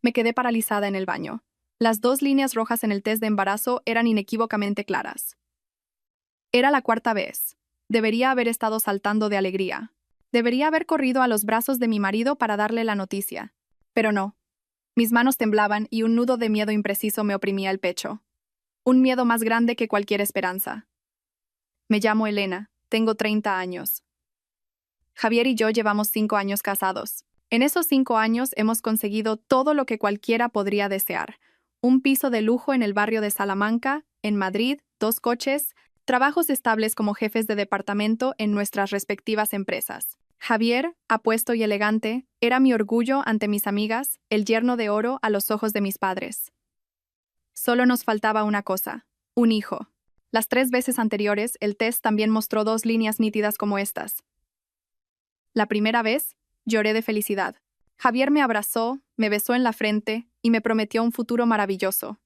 Me quedé paralizada en el baño. Las 2 líneas rojas en el test de embarazo eran inequívocamente claras. Era la cuarta vez. Debería haber estado saltando de alegría. Debería haber corrido a los brazos de mi marido para darle la noticia. Pero no. Mis manos temblaban y un nudo de miedo impreciso me oprimía el pecho. Un miedo más grande que cualquier esperanza. Me llamo Elena, tengo 30 años. Javier y yo llevamos 5 años casados. En esos 5 años hemos conseguido todo lo que cualquiera podría desear. Un piso de lujo en el barrio de Salamanca, en Madrid, 2 coches, trabajos estables como jefes de departamento en nuestras respectivas empresas. Javier, apuesto y elegante, era mi orgullo ante mis amigas, el yerno de oro a los ojos de mis padres. Solo nos faltaba una cosa, un hijo. Las 3 veces anteriores, el test también mostró 2 líneas nítidas como estas. La primera vez, lloré de felicidad. Javier me abrazó, me besó en la frente y me prometió un futuro maravilloso.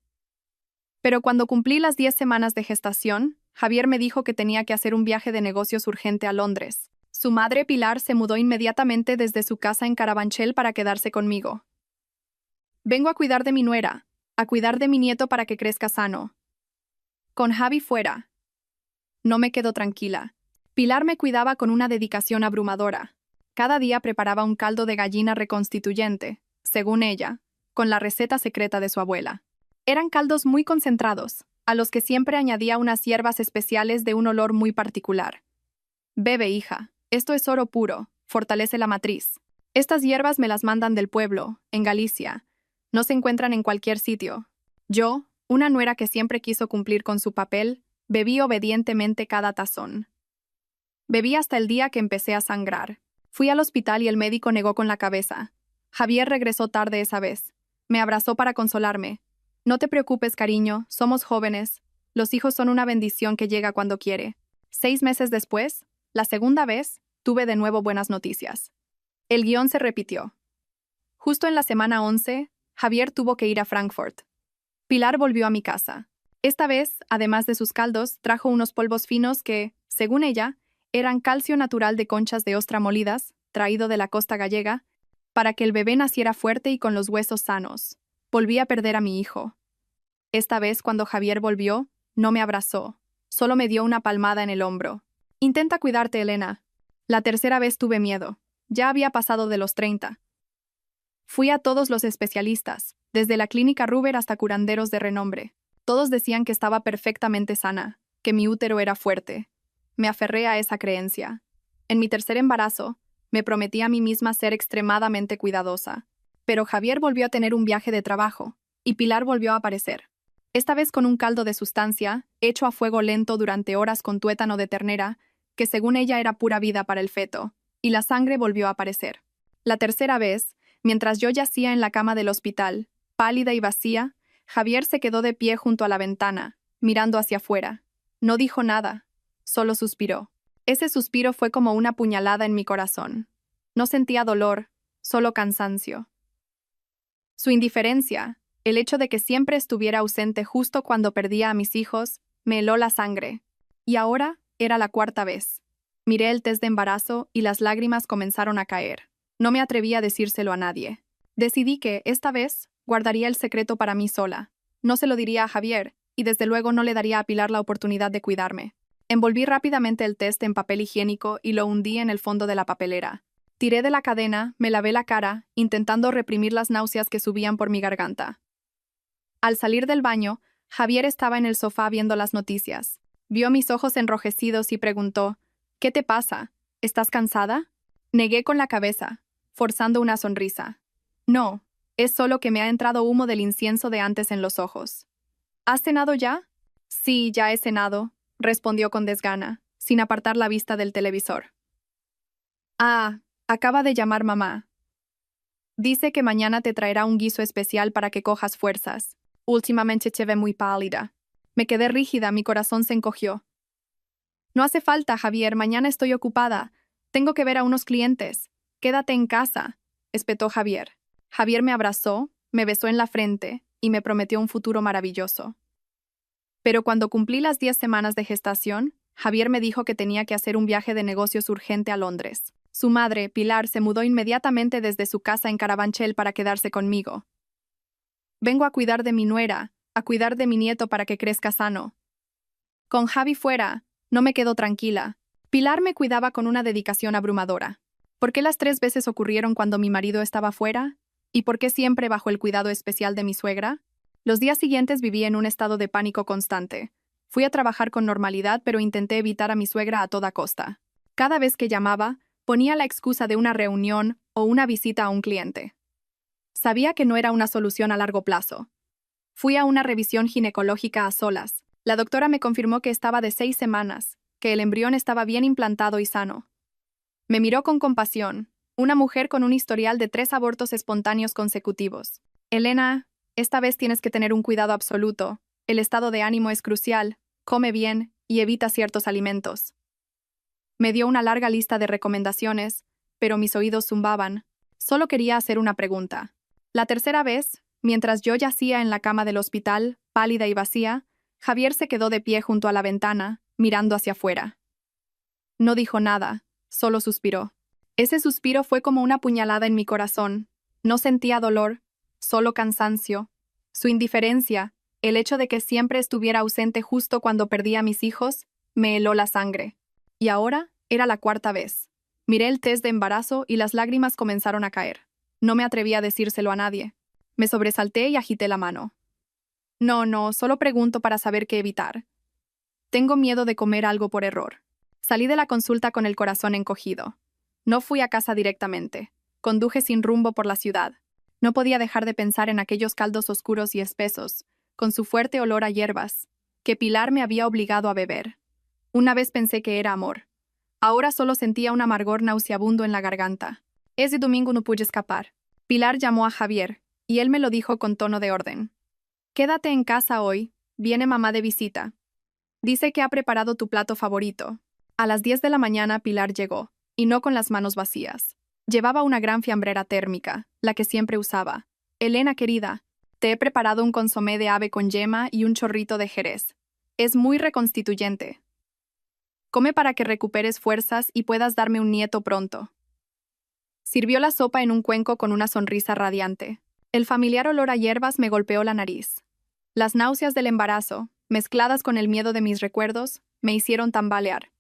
Pero cuando cumplí las 10 semanas de gestación, Javier me dijo que tenía que hacer un viaje de negocios urgente a Londres. Su madre Pilar se mudó inmediatamente desde su casa en Carabanchel para quedarse conmigo. Vengo a cuidar de mi nuera, a cuidar de mi nieto para que crezca sano. Con Javi fuera. No me quedo tranquila. Pilar me cuidaba con una dedicación abrumadora. Cada día preparaba un caldo de gallina reconstituyente, según ella, con la receta secreta de su abuela. Eran caldos muy concentrados, a los que siempre añadía unas hierbas especiales de un olor muy particular. Bebe, hija, esto es oro puro, fortalece la matriz. Estas hierbas me las mandan del pueblo, en Galicia. No se encuentran en cualquier sitio. Yo, una nuera que siempre quiso cumplir con su papel, bebí obedientemente cada tazón. Bebí hasta el día que empecé a sangrar. Fui al hospital y el médico negó con la cabeza. Javier regresó tarde esa vez. Me abrazó para consolarme. No te preocupes, cariño, somos jóvenes. Los hijos son una bendición que llega cuando quiere. 6 meses después, la segunda vez, tuve de nuevo buenas noticias. El guión se repitió. Justo en la semana 11, Javier tuvo que ir a Frankfurt. Pilar volvió a mi casa. Esta vez, además de sus caldos, trajo unos polvos finos que, según ella, eran calcio natural de conchas de ostra molidas, traído de la costa gallega, para que el bebé naciera fuerte y con los huesos sanos. Volví a perder a mi hijo. Esta vez, cuando Javier volvió, no me abrazó, solo me dio una palmada en el hombro. Intenta cuidarte, Elena. La tercera vez tuve miedo. Ya había pasado de los 30. Fui a todos los especialistas, desde la clínica Ruber hasta curanderos de renombre. Todos decían que estaba perfectamente sana, que mi útero era fuerte. Me aferré a esa creencia. En mi tercer embarazo, me prometí a mí misma ser extremadamente cuidadosa. Pero Javier volvió a tener un viaje de trabajo, y Pilar volvió a aparecer. Esta vez con un caldo de sustancia, hecho a fuego lento durante horas con tuétano de ternera, que según ella era pura vida para el feto, y la sangre volvió a aparecer. La tercera vez, mientras yo yacía en la cama del hospital, pálida y vacía, Javier se quedó de pie junto a la ventana, mirando hacia afuera. No dijo nada. Solo suspiró. Ese suspiro fue como una puñalada en mi corazón. No sentía dolor, solo cansancio. Su indiferencia, el hecho de que siempre estuviera ausente justo cuando perdía a mis hijos, me heló la sangre. Y ahora era la cuarta vez. Miré el test de embarazo y las lágrimas comenzaron a caer. No me atreví a decírselo a nadie. Decidí que, esta vez, guardaría el secreto para mí sola. No se lo diría a Javier, y desde luego no le daría a Pilar la oportunidad de cuidarme. Envolví rápidamente el test en papel higiénico y lo hundí en el fondo de la papelera. Tiré de la cadena, me lavé la cara, intentando reprimir las náuseas que subían por mi garganta. Al salir del baño, Javier estaba en el sofá viendo las noticias. Vio mis ojos enrojecidos y preguntó, ¿qué te pasa? ¿Estás cansada? Negué con la cabeza, forzando una sonrisa. No, es solo que me ha entrado humo del incienso de antes en los ojos. ¿Has cenado ya? Sí, ya he cenado, respondió con desgana, sin apartar la vista del televisor. Ah, acaba de llamar mamá. Dice que mañana te traerá un guiso especial para que cojas fuerzas. Últimamente te ve muy pálida. Me quedé rígida, mi corazón se encogió. No hace falta, Javier, mañana estoy ocupada. Tengo que ver a unos clientes. Quédate en casa, espetó Javier. Javier me abrazó, me besó en la frente y me prometió un futuro maravilloso. Pero cuando cumplí las 10 semanas de gestación, Javier me dijo que tenía que hacer un viaje de negocios urgente a Londres. Su madre, Pilar, se mudó inmediatamente desde su casa en Carabanchel para quedarse conmigo. Vengo a cuidar de mi nuera, a cuidar de mi nieto para que crezca sano. Con Javi fuera, no me quedo tranquila. Pilar me cuidaba con una dedicación abrumadora. ¿Por qué las 3 veces ocurrieron cuando mi marido estaba fuera? ¿Y por qué siempre bajo el cuidado especial de mi suegra? Los días siguientes viví en un estado de pánico constante. Fui a trabajar con normalidad, pero intenté evitar a mi suegra a toda costa. Cada vez que llamaba, ponía la excusa de una reunión o una visita a un cliente. Sabía que no era una solución a largo plazo. Fui a una revisión ginecológica a solas. La doctora me confirmó que estaba de 6 semanas, que el embrión estaba bien implantado y sano. Me miró con compasión, una mujer con un historial de 3 abortos espontáneos consecutivos. Elena, esta vez tienes que tener un cuidado absoluto. El estado de ánimo es crucial, come bien y evita ciertos alimentos. Me dio una larga lista de recomendaciones, pero mis oídos zumbaban. Solo quería hacer una pregunta. La tercera vez, mientras yo yacía en la cama del hospital, pálida y vacía, Javier se quedó de pie junto a la ventana, mirando hacia afuera. No dijo nada, solo suspiró. Ese suspiro fue como una puñalada en mi corazón. No sentía dolor, solo cansancio. Su indiferencia, el hecho de que siempre estuviera ausente justo cuando perdí a mis hijos, me heló la sangre. Y ahora era la 4ª vez. Miré el test de embarazo y las lágrimas comenzaron a caer. No me atreví a decírselo a nadie. Me sobresalté y agité la mano. No, solo pregunto para saber qué evitar. Tengo miedo de comer algo por error. Salí de la consulta con el corazón encogido. No fui a casa directamente. Conduje sin rumbo por la ciudad. No podía dejar de pensar en aquellos caldos oscuros y espesos, con su fuerte olor a hierbas, que Pilar me había obligado a beber. Una vez pensé que era amor. Ahora solo sentía un amargor nauseabundo en la garganta. Ese domingo no pude escapar. Pilar llamó a Javier, y él me lo dijo con tono de orden. Quédate en casa hoy, viene mamá de visita. Dice que ha preparado tu plato favorito. A las 10 de la mañana Pilar llegó, y no con las manos vacías. Llevaba una gran fiambrera térmica, la que siempre usaba. Elena querida, te he preparado un consomé de ave con yema y un chorrito de jerez. Es muy reconstituyente. Come para que recuperes fuerzas y puedas darme un nieto pronto. Sirvió la sopa en un cuenco con una sonrisa radiante. El familiar olor a hierbas me golpeó la nariz. Las náuseas del embarazo, mezcladas con el miedo de mis recuerdos, me hicieron tambalear.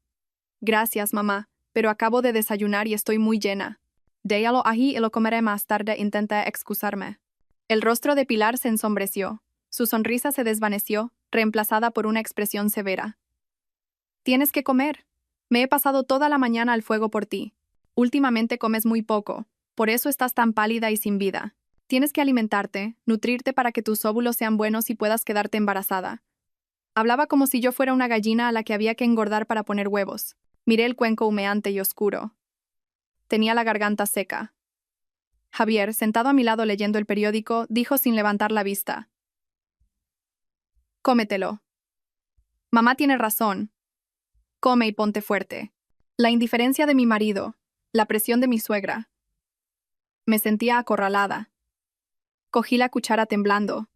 Gracias, mamá, pero acabo de desayunar y estoy muy llena. Déjalo ahí y lo comeré más tarde, intenté excusarme. El rostro de Pilar se ensombreció. Su sonrisa se desvaneció, reemplazada por una expresión severa. Tienes que comer. Me he pasado toda la mañana al fuego por ti. Últimamente comes muy poco, por eso estás tan pálida y sin vida. Tienes que alimentarte, nutrirte para que tus óvulos sean buenos y puedas quedarte embarazada. Hablaba como si yo fuera una gallina a la que había que engordar para poner huevos. Miré el cuenco humeante y oscuro. Tenía la garganta seca. Javier, sentado a mi lado leyendo el periódico, dijo sin levantar la vista. Cómetelo. Mamá tiene razón. Come y ponte fuerte. La indiferencia de mi marido, la presión de mi suegra. Me sentía acorralada. Cogí la cuchara temblando.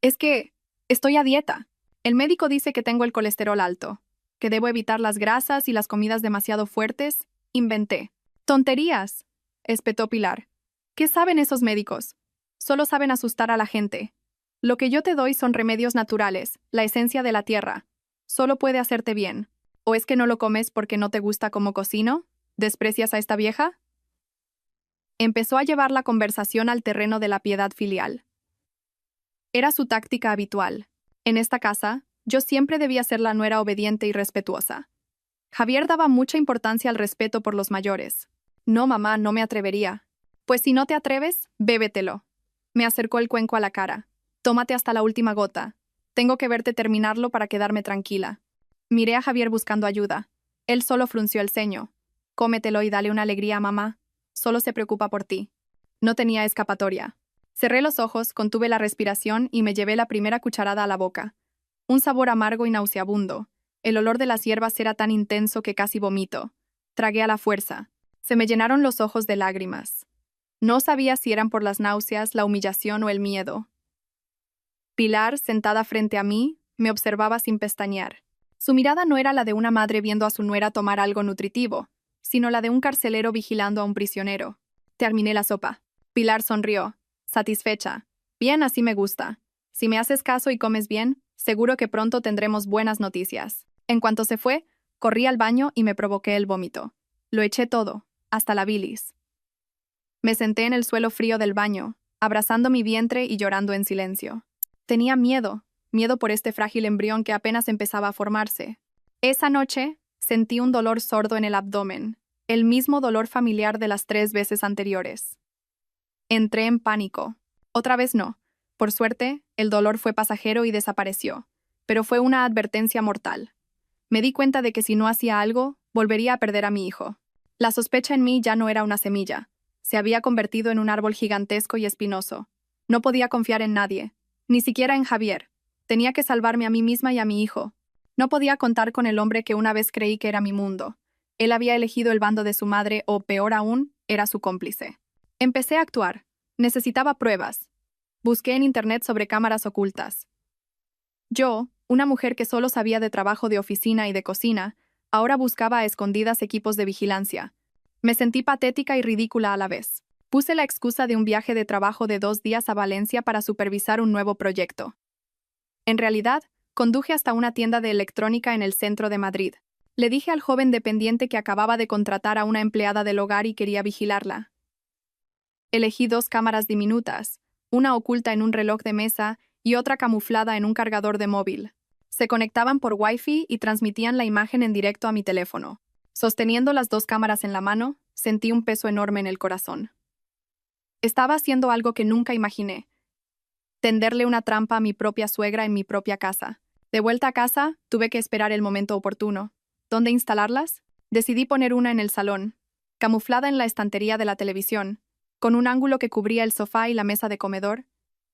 Es que estoy a dieta. El médico dice que tengo el colesterol alto, que debo evitar las grasas y las comidas demasiado fuertes. Inventé. ¡Tonterías!, espetó Pilar. ¿Qué saben esos médicos? Solo saben asustar a la gente. Lo que yo te doy son remedios naturales, la esencia de la tierra. Solo puede hacerte bien. ¿O es que no lo comes porque no te gusta cómo cocino? ¿Desprecias a esta vieja? Empezó a llevar la conversación al terreno de la piedad filial. Era su táctica habitual. En esta casa, yo siempre debía ser la nuera obediente y respetuosa. Javier daba mucha importancia al respeto por los mayores. No, mamá, no me atrevería. Pues si no te atreves, bébetelo. Me acercó el cuenco a la cara. Tómate hasta la última gota. Tengo que verte terminarlo para quedarme tranquila. Miré a Javier buscando ayuda. Él solo frunció el ceño. Cómetelo y dale una alegría a mamá. Solo se preocupa por ti. No tenía escapatoria. Cerré los ojos, contuve la respiración y me llevé la primera cucharada a la boca. Un sabor amargo y nauseabundo. El olor de las hierbas era tan intenso que casi vomito. Tragué a la fuerza. Se me llenaron los ojos de lágrimas. No sabía si eran por las náuseas, la humillación o el miedo. Pilar, sentada frente a mí, me observaba sin pestañear. Su mirada no era la de una madre viendo a su nuera tomar algo nutritivo, sino la de un carcelero vigilando a un prisionero. Terminé la sopa. Pilar sonrió, satisfecha. Bien, así me gusta. Si me haces caso y comes bien, seguro que pronto tendremos buenas noticias. En cuanto se fue, corrí al baño y me provoqué el vómito. Lo eché todo, hasta la bilis. Me senté en el suelo frío del baño, abrazando mi vientre y llorando en silencio. Tenía miedo por este frágil embrión que apenas empezaba a formarse. Esa noche, sentí un dolor sordo en el abdomen, el mismo dolor familiar de las 3 veces anteriores. Entré en pánico. Otra vez no. Por suerte, el dolor fue pasajero y desapareció, pero fue una advertencia mortal. Me di cuenta de que si no hacía algo, volvería a perder a mi hijo. La sospecha en mí ya no era una semilla. Se había convertido en un árbol gigantesco y espinoso. No podía confiar en nadie, ni siquiera en Javier. Tenía que salvarme a mí misma y a mi hijo. No podía contar con el hombre que una vez creí que era mi mundo. Él había elegido el bando de su madre o, peor aún, era su cómplice. Empecé a actuar. Necesitaba pruebas. Busqué en internet sobre cámaras ocultas. Yo, una mujer que solo sabía de trabajo de oficina y de cocina, ahora buscaba a escondidas equipos de vigilancia. Me sentí patética y ridícula a la vez. Puse la excusa de un viaje de trabajo de 2 días a Valencia para supervisar un nuevo proyecto. En realidad, conduje hasta una tienda de electrónica en el centro de Madrid. Le dije al joven dependiente que acababa de contratar a una empleada del hogar y quería vigilarla. Elegí 2 cámaras diminutas, una oculta en un reloj de mesa y otra camuflada en un cargador de móvil. Se conectaban por Wi-Fi y transmitían la imagen en directo a mi teléfono. Sosteniendo las 2 cámaras en la mano, sentí un peso enorme en el corazón. Estaba haciendo algo que nunca imaginé. Tenderle una trampa a mi propia suegra en mi propia casa. De vuelta a casa, tuve que esperar el momento oportuno. ¿Dónde instalarlas? Decidí poner una en el salón, camuflada en la estantería de la televisión, con un ángulo que cubría el sofá y la mesa de comedor,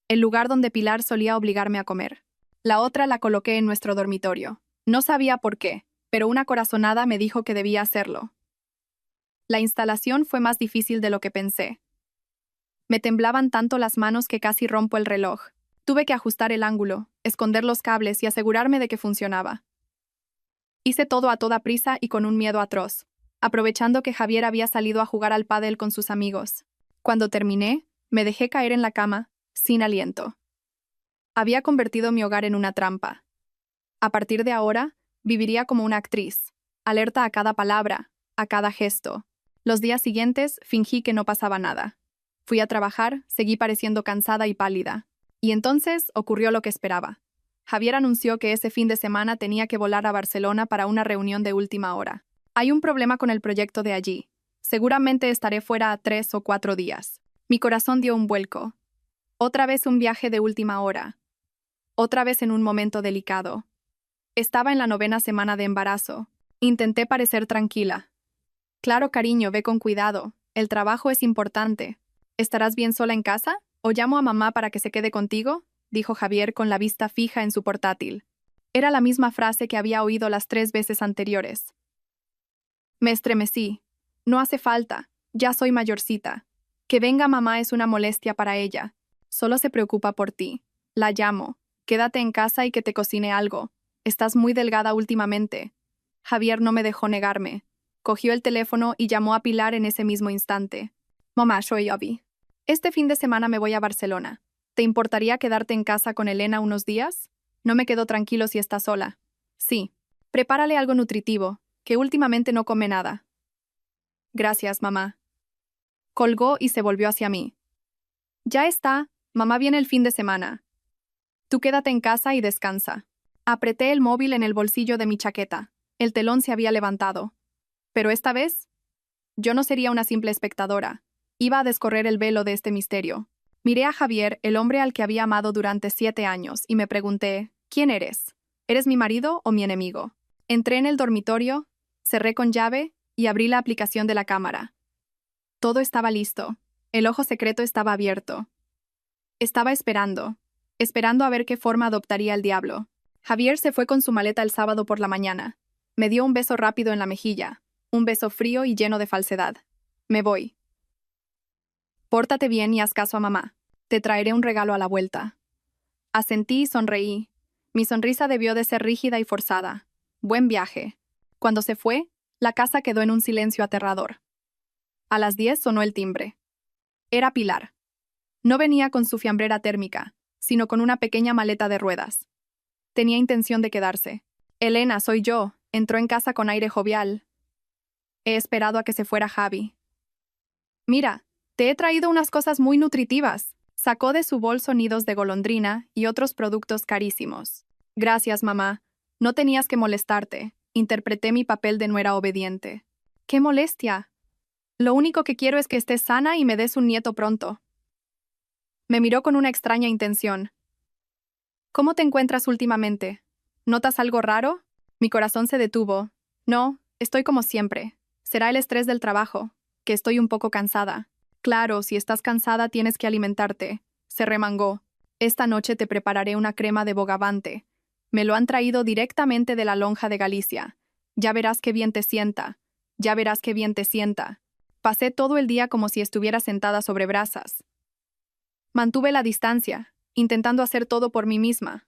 el lugar donde Pilar solía obligarme a comer. La otra la coloqué en nuestro dormitorio. No sabía por qué, pero una corazonada me dijo que debía hacerlo. La instalación fue más difícil de lo que pensé. Me temblaban tanto las manos que casi rompo el reloj. Tuve que ajustar el ángulo, esconder los cables y asegurarme de que funcionaba. Hice todo a toda prisa y con un miedo atroz, aprovechando que Javier había salido a jugar al pádel con sus amigos. Cuando terminé, me dejé caer en la cama, sin aliento. Había convertido mi hogar en una trampa. A partir de ahora, viviría como una actriz, alerta a cada palabra, a cada gesto. Los días siguientes fingí que no pasaba nada. Fui a trabajar, seguí pareciendo cansada y pálida. Y entonces ocurrió lo que esperaba. Javier anunció que ese fin de semana tenía que volar a Barcelona para una reunión de última hora. Hay un problema con el proyecto de allí. Seguramente estaré fuera 3 o 4 días. Mi corazón dio un vuelco. Otra vez un viaje de última hora. Otra vez en un momento delicado. Estaba en la 9ª semana de embarazo. Intenté parecer tranquila. Claro, cariño, ve con cuidado. El trabajo es importante. ¿Estarás bien sola en casa? ¿O llamo a mamá para que se quede contigo?, dijo Javier con la vista fija en su portátil. Era la misma frase que había oído las 3 veces anteriores. Me estremecí. No hace falta. Ya soy mayorcita. Que venga mamá es una molestia para ella. Solo se preocupa por ti. La llamo. Quédate en casa y que te cocine algo. Estás muy delgada últimamente. Javier no me dejó negarme. Cogió el teléfono y llamó a Pilar en ese mismo instante. Mamá, soy Abby. Este fin de semana me voy a Barcelona. ¿Te importaría quedarte en casa con Elena unos días? No me quedo tranquilo si está sola. Sí. Prepárale algo nutritivo, que últimamente no come nada. Gracias, mamá. Colgó y se volvió hacia mí. Ya está, mamá viene el fin de semana. Tú quédate en casa y descansa. Apreté el móvil en el bolsillo de mi chaqueta. El telón se había levantado. Pero esta vez, yo no sería una simple espectadora. Iba a descorrer el velo de este misterio. Miré a Javier, el hombre al que había amado durante 7 años, y me pregunté, ¿quién eres? ¿Eres mi marido o mi enemigo? Entré en el dormitorio, cerré con llave y abrí la aplicación de la cámara. Todo estaba listo. El ojo secreto estaba abierto. Estaba esperando a ver qué forma adoptaría el diablo. Javier se fue con su maleta el sábado por la mañana. Me dio un beso rápido en la mejilla, un beso frío y lleno de falsedad. Me voy. Pórtate bien y haz caso a mamá. Te traeré un regalo a la vuelta. Asentí y sonreí. Mi sonrisa debió de ser rígida y forzada. Buen viaje. Cuando se fue, la casa quedó en un silencio aterrador. A las 10 sonó el timbre. Era Pilar. No venía con su fiambrera térmica, sino con una pequeña maleta de ruedas. Tenía intención de quedarse. Elena, soy yo. Entró en casa con aire jovial. He esperado a que se fuera Javi. Mira, te he traído unas cosas muy nutritivas. Sacó de su bolso nidos de golondrina y otros productos carísimos. Gracias, mamá. No tenías que molestarte. Interpreté mi papel de nuera obediente. ¡Qué molestia! Lo único que quiero es que estés sana y me des un nieto pronto. Me miró con una extraña intención. ¿Cómo te encuentras últimamente? ¿Notas algo raro? Mi corazón se detuvo. No, estoy como siempre. Será el estrés del trabajo, que estoy un poco cansada. Claro, si estás cansada tienes que alimentarte. Se remangó. Esta noche te prepararé una crema de bogavante. Me lo han traído directamente de la lonja de Galicia. Ya verás qué bien te sienta. Ya verás qué bien te sienta. Pasé todo el día como si estuviera sentada sobre brasas. Mantuve la distancia, intentando hacer todo por mí misma.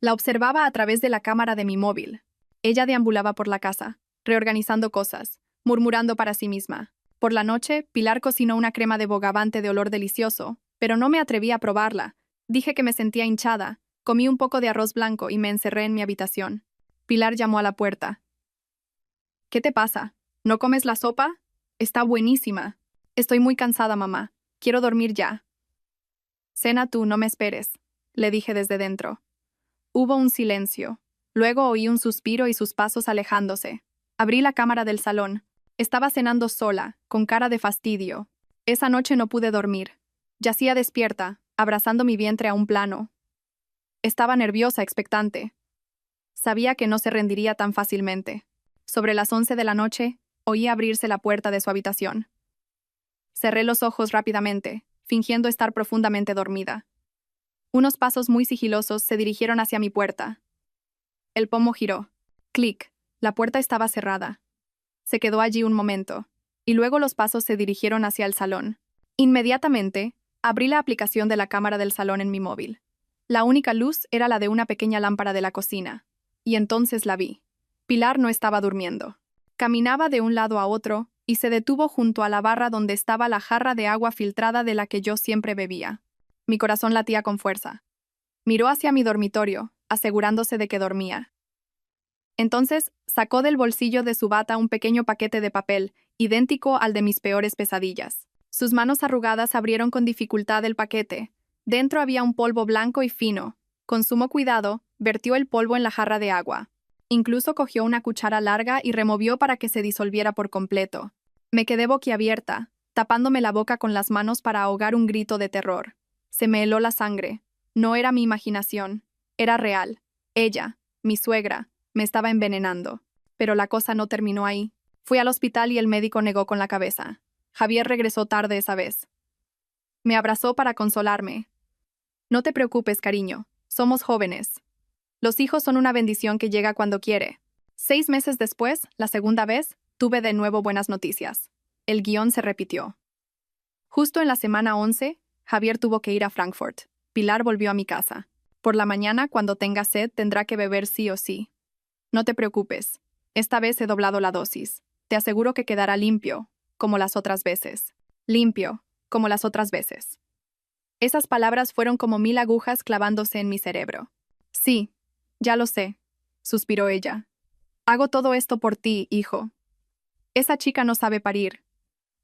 La observaba a través de la cámara de mi móvil. Ella deambulaba por la casa, reorganizando cosas, murmurando para sí misma. Por la noche, Pilar cocinó una crema de bogavante de olor delicioso, pero no me atreví a probarla. Dije que me sentía hinchada, comí un poco de arroz blanco y me encerré en mi habitación. Pilar llamó a la puerta. ¿Qué te pasa? ¿No comes la sopa? Está buenísima. Estoy muy cansada, mamá. Quiero dormir ya. Cena tú, no me esperes, le dije desde dentro. Hubo un silencio. Luego oí un suspiro y sus pasos alejándose. Abrí la cámara del salón. Estaba cenando sola, con cara de fastidio. Esa noche no pude dormir. Yacía despierta, abrazando mi vientre a un plano. Estaba nerviosa, expectante. Sabía que no se rendiría tan fácilmente. Sobre las 11 de la noche, oí abrirse la puerta de su habitación. Cerré los ojos rápidamente, fingiendo estar profundamente dormida. Unos pasos muy sigilosos se dirigieron hacia mi puerta. El pomo giró. Clic. La puerta estaba cerrada. Se quedó allí un momento, y luego los pasos se dirigieron hacia el salón. Inmediatamente, abrí la aplicación de la cámara del salón en mi móvil. La única luz era la de una pequeña lámpara de la cocina, y entonces la vi. Pilar no estaba durmiendo. Caminaba de un lado a otro, y se detuvo junto a la barra donde estaba la jarra de agua filtrada de la que yo siempre bebía. Mi corazón latía con fuerza. Miró hacia mi dormitorio, asegurándose de que dormía. Entonces, sacó del bolsillo de su bata un pequeño paquete de papel, idéntico al de mis peores pesadillas. Sus manos arrugadas abrieron con dificultad el paquete. Dentro había un polvo blanco y fino. Con sumo cuidado, vertió el polvo en la jarra de agua. Incluso cogió una cuchara larga y removió para que se disolviera por completo. Me quedé boquiabierta, tapándome la boca con las manos para ahogar un grito de terror. Se me heló la sangre. No era mi imaginación. Era real. Ella, mi suegra, me estaba envenenando. Pero la cosa no terminó ahí. Fui al hospital y el médico negó con la cabeza. Javier regresó tarde esa vez. Me abrazó para consolarme. No te preocupes, cariño. Somos jóvenes. Los hijos son una bendición que llega cuando quiere. 6 meses después, la segunda vez, tuve de nuevo buenas noticias. El guión se repitió. Justo en la semana 11, Javier tuvo que ir a Frankfurt. Pilar volvió a mi casa. Por la mañana, cuando tenga sed, tendrá que beber sí o sí. No te preocupes. Esta vez he doblado la dosis. Te aseguro que quedará limpio, como las otras veces. Limpio, como las otras veces. Esas palabras fueron como 1000 agujas clavándose en mi cerebro. Sí, ya lo sé, suspiró ella. Hago todo esto por ti, hijo. Esa chica no sabe parir.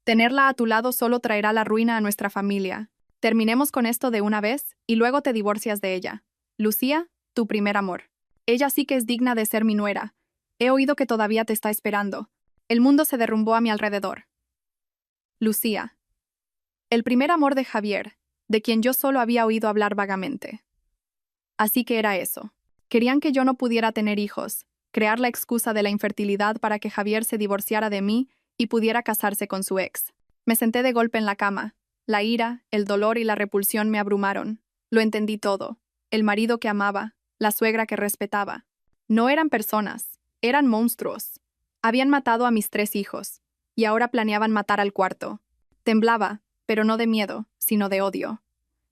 Tenerla a tu lado solo traerá la ruina a nuestra familia. Terminemos con esto de una vez y luego te divorcias de ella. Lucía, tu primer amor. Ella sí que es digna de ser mi nuera. He oído que todavía te está esperando. El mundo se derrumbó a mi alrededor. Lucía. El primer amor de Javier, de quien yo solo había oído hablar vagamente. Así que era eso. Querían que yo no pudiera tener hijos, crear la excusa de la infertilidad para que Javier se divorciara de mí y pudiera casarse con su ex. Me senté de golpe en la cama. La ira, el dolor y la repulsión me abrumaron. Lo entendí todo. El marido que amaba, la suegra que respetaba. No eran personas, eran monstruos. Habían matado a mis 3 hijos, y ahora planeaban matar al cuarto. Temblaba, pero no de miedo, sino de odio.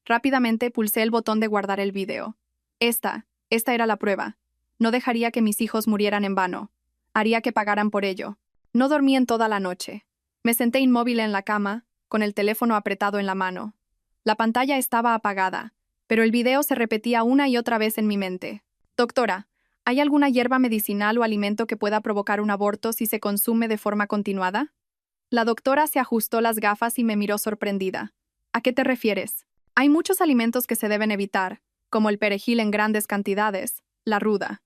Rápidamente pulsé el botón de guardar el vídeo. Esta era la prueba. No dejaría que mis hijos murieran en vano. Haría que pagaran por ello. No dormí en toda la noche. Me senté inmóvil en la cama, con el teléfono apretado en la mano. La pantalla estaba apagada, pero el video se repetía una y otra vez en mi mente. Doctora, ¿hay alguna hierba medicinal o alimento que pueda provocar un aborto si se consume de forma continuada? La doctora se ajustó las gafas y me miró sorprendida. ¿A qué te refieres? Hay muchos alimentos que se deben evitar, como el perejil en grandes cantidades, la ruda.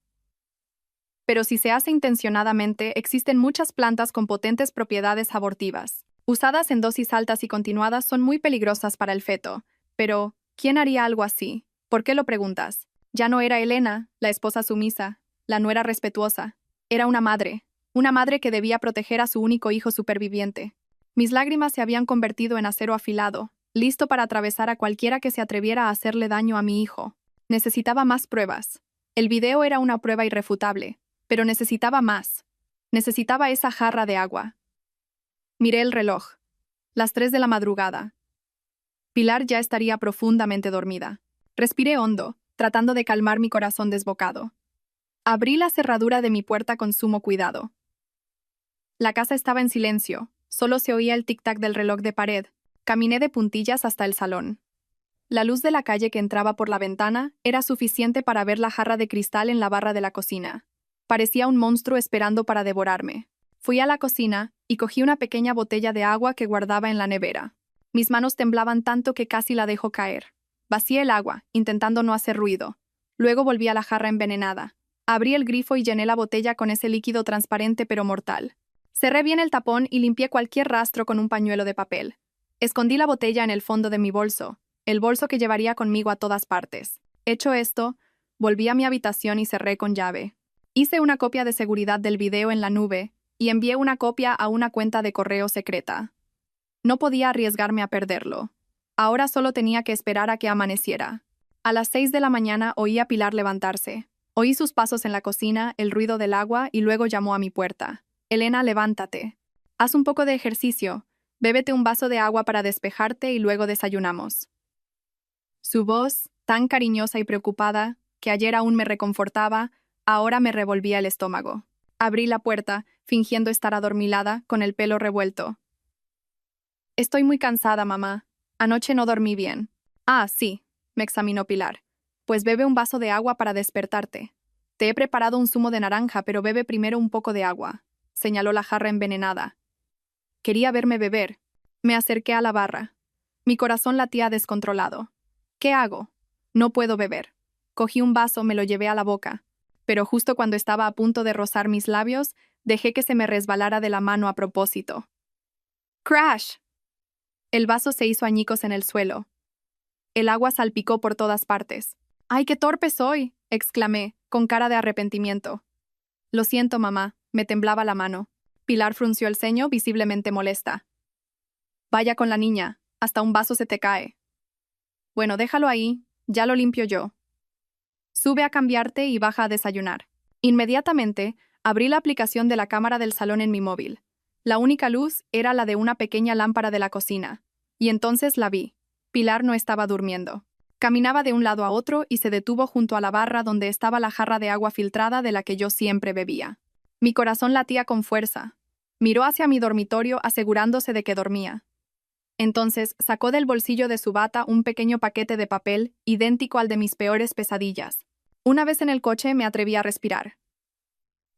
Pero si se hace intencionadamente, existen muchas plantas con potentes propiedades abortivas. Usadas en dosis altas y continuadas son muy peligrosas para el feto. Pero, ¿quién haría algo así? ¿Por qué lo preguntas? Ya no era Elena, la esposa sumisa, la nuera respetuosa. Era una madre que debía proteger a su único hijo superviviente. Mis lágrimas se habían convertido en acero afilado, listo para atravesar a cualquiera que se atreviera a hacerle daño a mi hijo. Necesitaba más pruebas. El video era una prueba irrefutable. Pero necesitaba más. Necesitaba esa jarra de agua. Miré el reloj. Las 3 de la madrugada. Pilar ya estaría profundamente dormida. Respiré hondo, tratando de calmar mi corazón desbocado. Abrí la cerradura de mi puerta con sumo cuidado. La casa estaba en silencio, solo se oía el tic-tac del reloj de pared. Caminé de puntillas hasta el salón. La luz de la calle que entraba por la ventana era suficiente para ver la jarra de cristal en la barra de la cocina. Parecía un monstruo esperando para devorarme. Fui a la cocina y cogí una pequeña botella de agua que guardaba en la nevera. Mis manos temblaban tanto que casi la dejó caer. Vacié el agua, intentando no hacer ruido. Luego volví a la jarra envenenada. Abrí el grifo y llené la botella con ese líquido transparente pero mortal. Cerré bien el tapón y limpié cualquier rastro con un pañuelo de papel. Escondí la botella en el fondo de mi bolso, el bolso que llevaría conmigo a todas partes. Hecho esto, volví a mi habitación y cerré con llave. Hice una copia de seguridad del video en la nube y envié una copia a una cuenta de correo secreta. No podía arriesgarme a perderlo. Ahora solo tenía que esperar a que amaneciera. A las 6 de la mañana oí a Pilar levantarse. Oí sus pasos en la cocina, el ruido del agua y luego llamó a mi puerta. Elena, levántate. Haz un poco de ejercicio. Bébete un vaso de agua para despejarte y luego desayunamos. Su voz, tan cariñosa y preocupada, que ayer aún me reconfortaba, ahora me revolvía el estómago. Abrí la puerta, fingiendo estar adormilada, con el pelo revuelto. Estoy muy cansada, mamá. Anoche no dormí bien. Ah, sí, me examinó Pilar. Pues bebe un vaso de agua para despertarte. Te he preparado un zumo de naranja, pero bebe primero un poco de agua, señaló la jarra envenenada. Quería verme beber. Me acerqué a la barra. Mi corazón latía descontrolado. ¿Qué hago? No puedo beber. Cogí un vaso, me lo llevé a la boca. Pero justo cuando estaba a punto de rozar mis labios, dejé que se me resbalara de la mano a propósito. ¡Crash! El vaso se hizo añicos en el suelo. El agua salpicó por todas partes. ¡Ay, qué torpe soy!, exclamé, con cara de arrepentimiento. Lo siento, mamá, me temblaba la mano. Pilar frunció el ceño, visiblemente molesta. Vaya con la niña, hasta un vaso se te cae. Bueno, déjalo ahí, ya lo limpio yo. Sube a cambiarte y baja a desayunar. Inmediatamente, abrí la aplicación de la cámara del salón en mi móvil. La única luz era la de una pequeña lámpara de la cocina. Y entonces la vi. Pilar no estaba durmiendo. Caminaba de un lado a otro y se detuvo junto a la barra donde estaba la jarra de agua filtrada de la que yo siempre bebía. Mi corazón latía con fuerza. Miró hacia mi dormitorio asegurándose de que dormía. Entonces sacó del bolsillo de su bata un pequeño paquete de papel idéntico al de mis peores pesadillas. Una vez en el coche me atreví a respirar.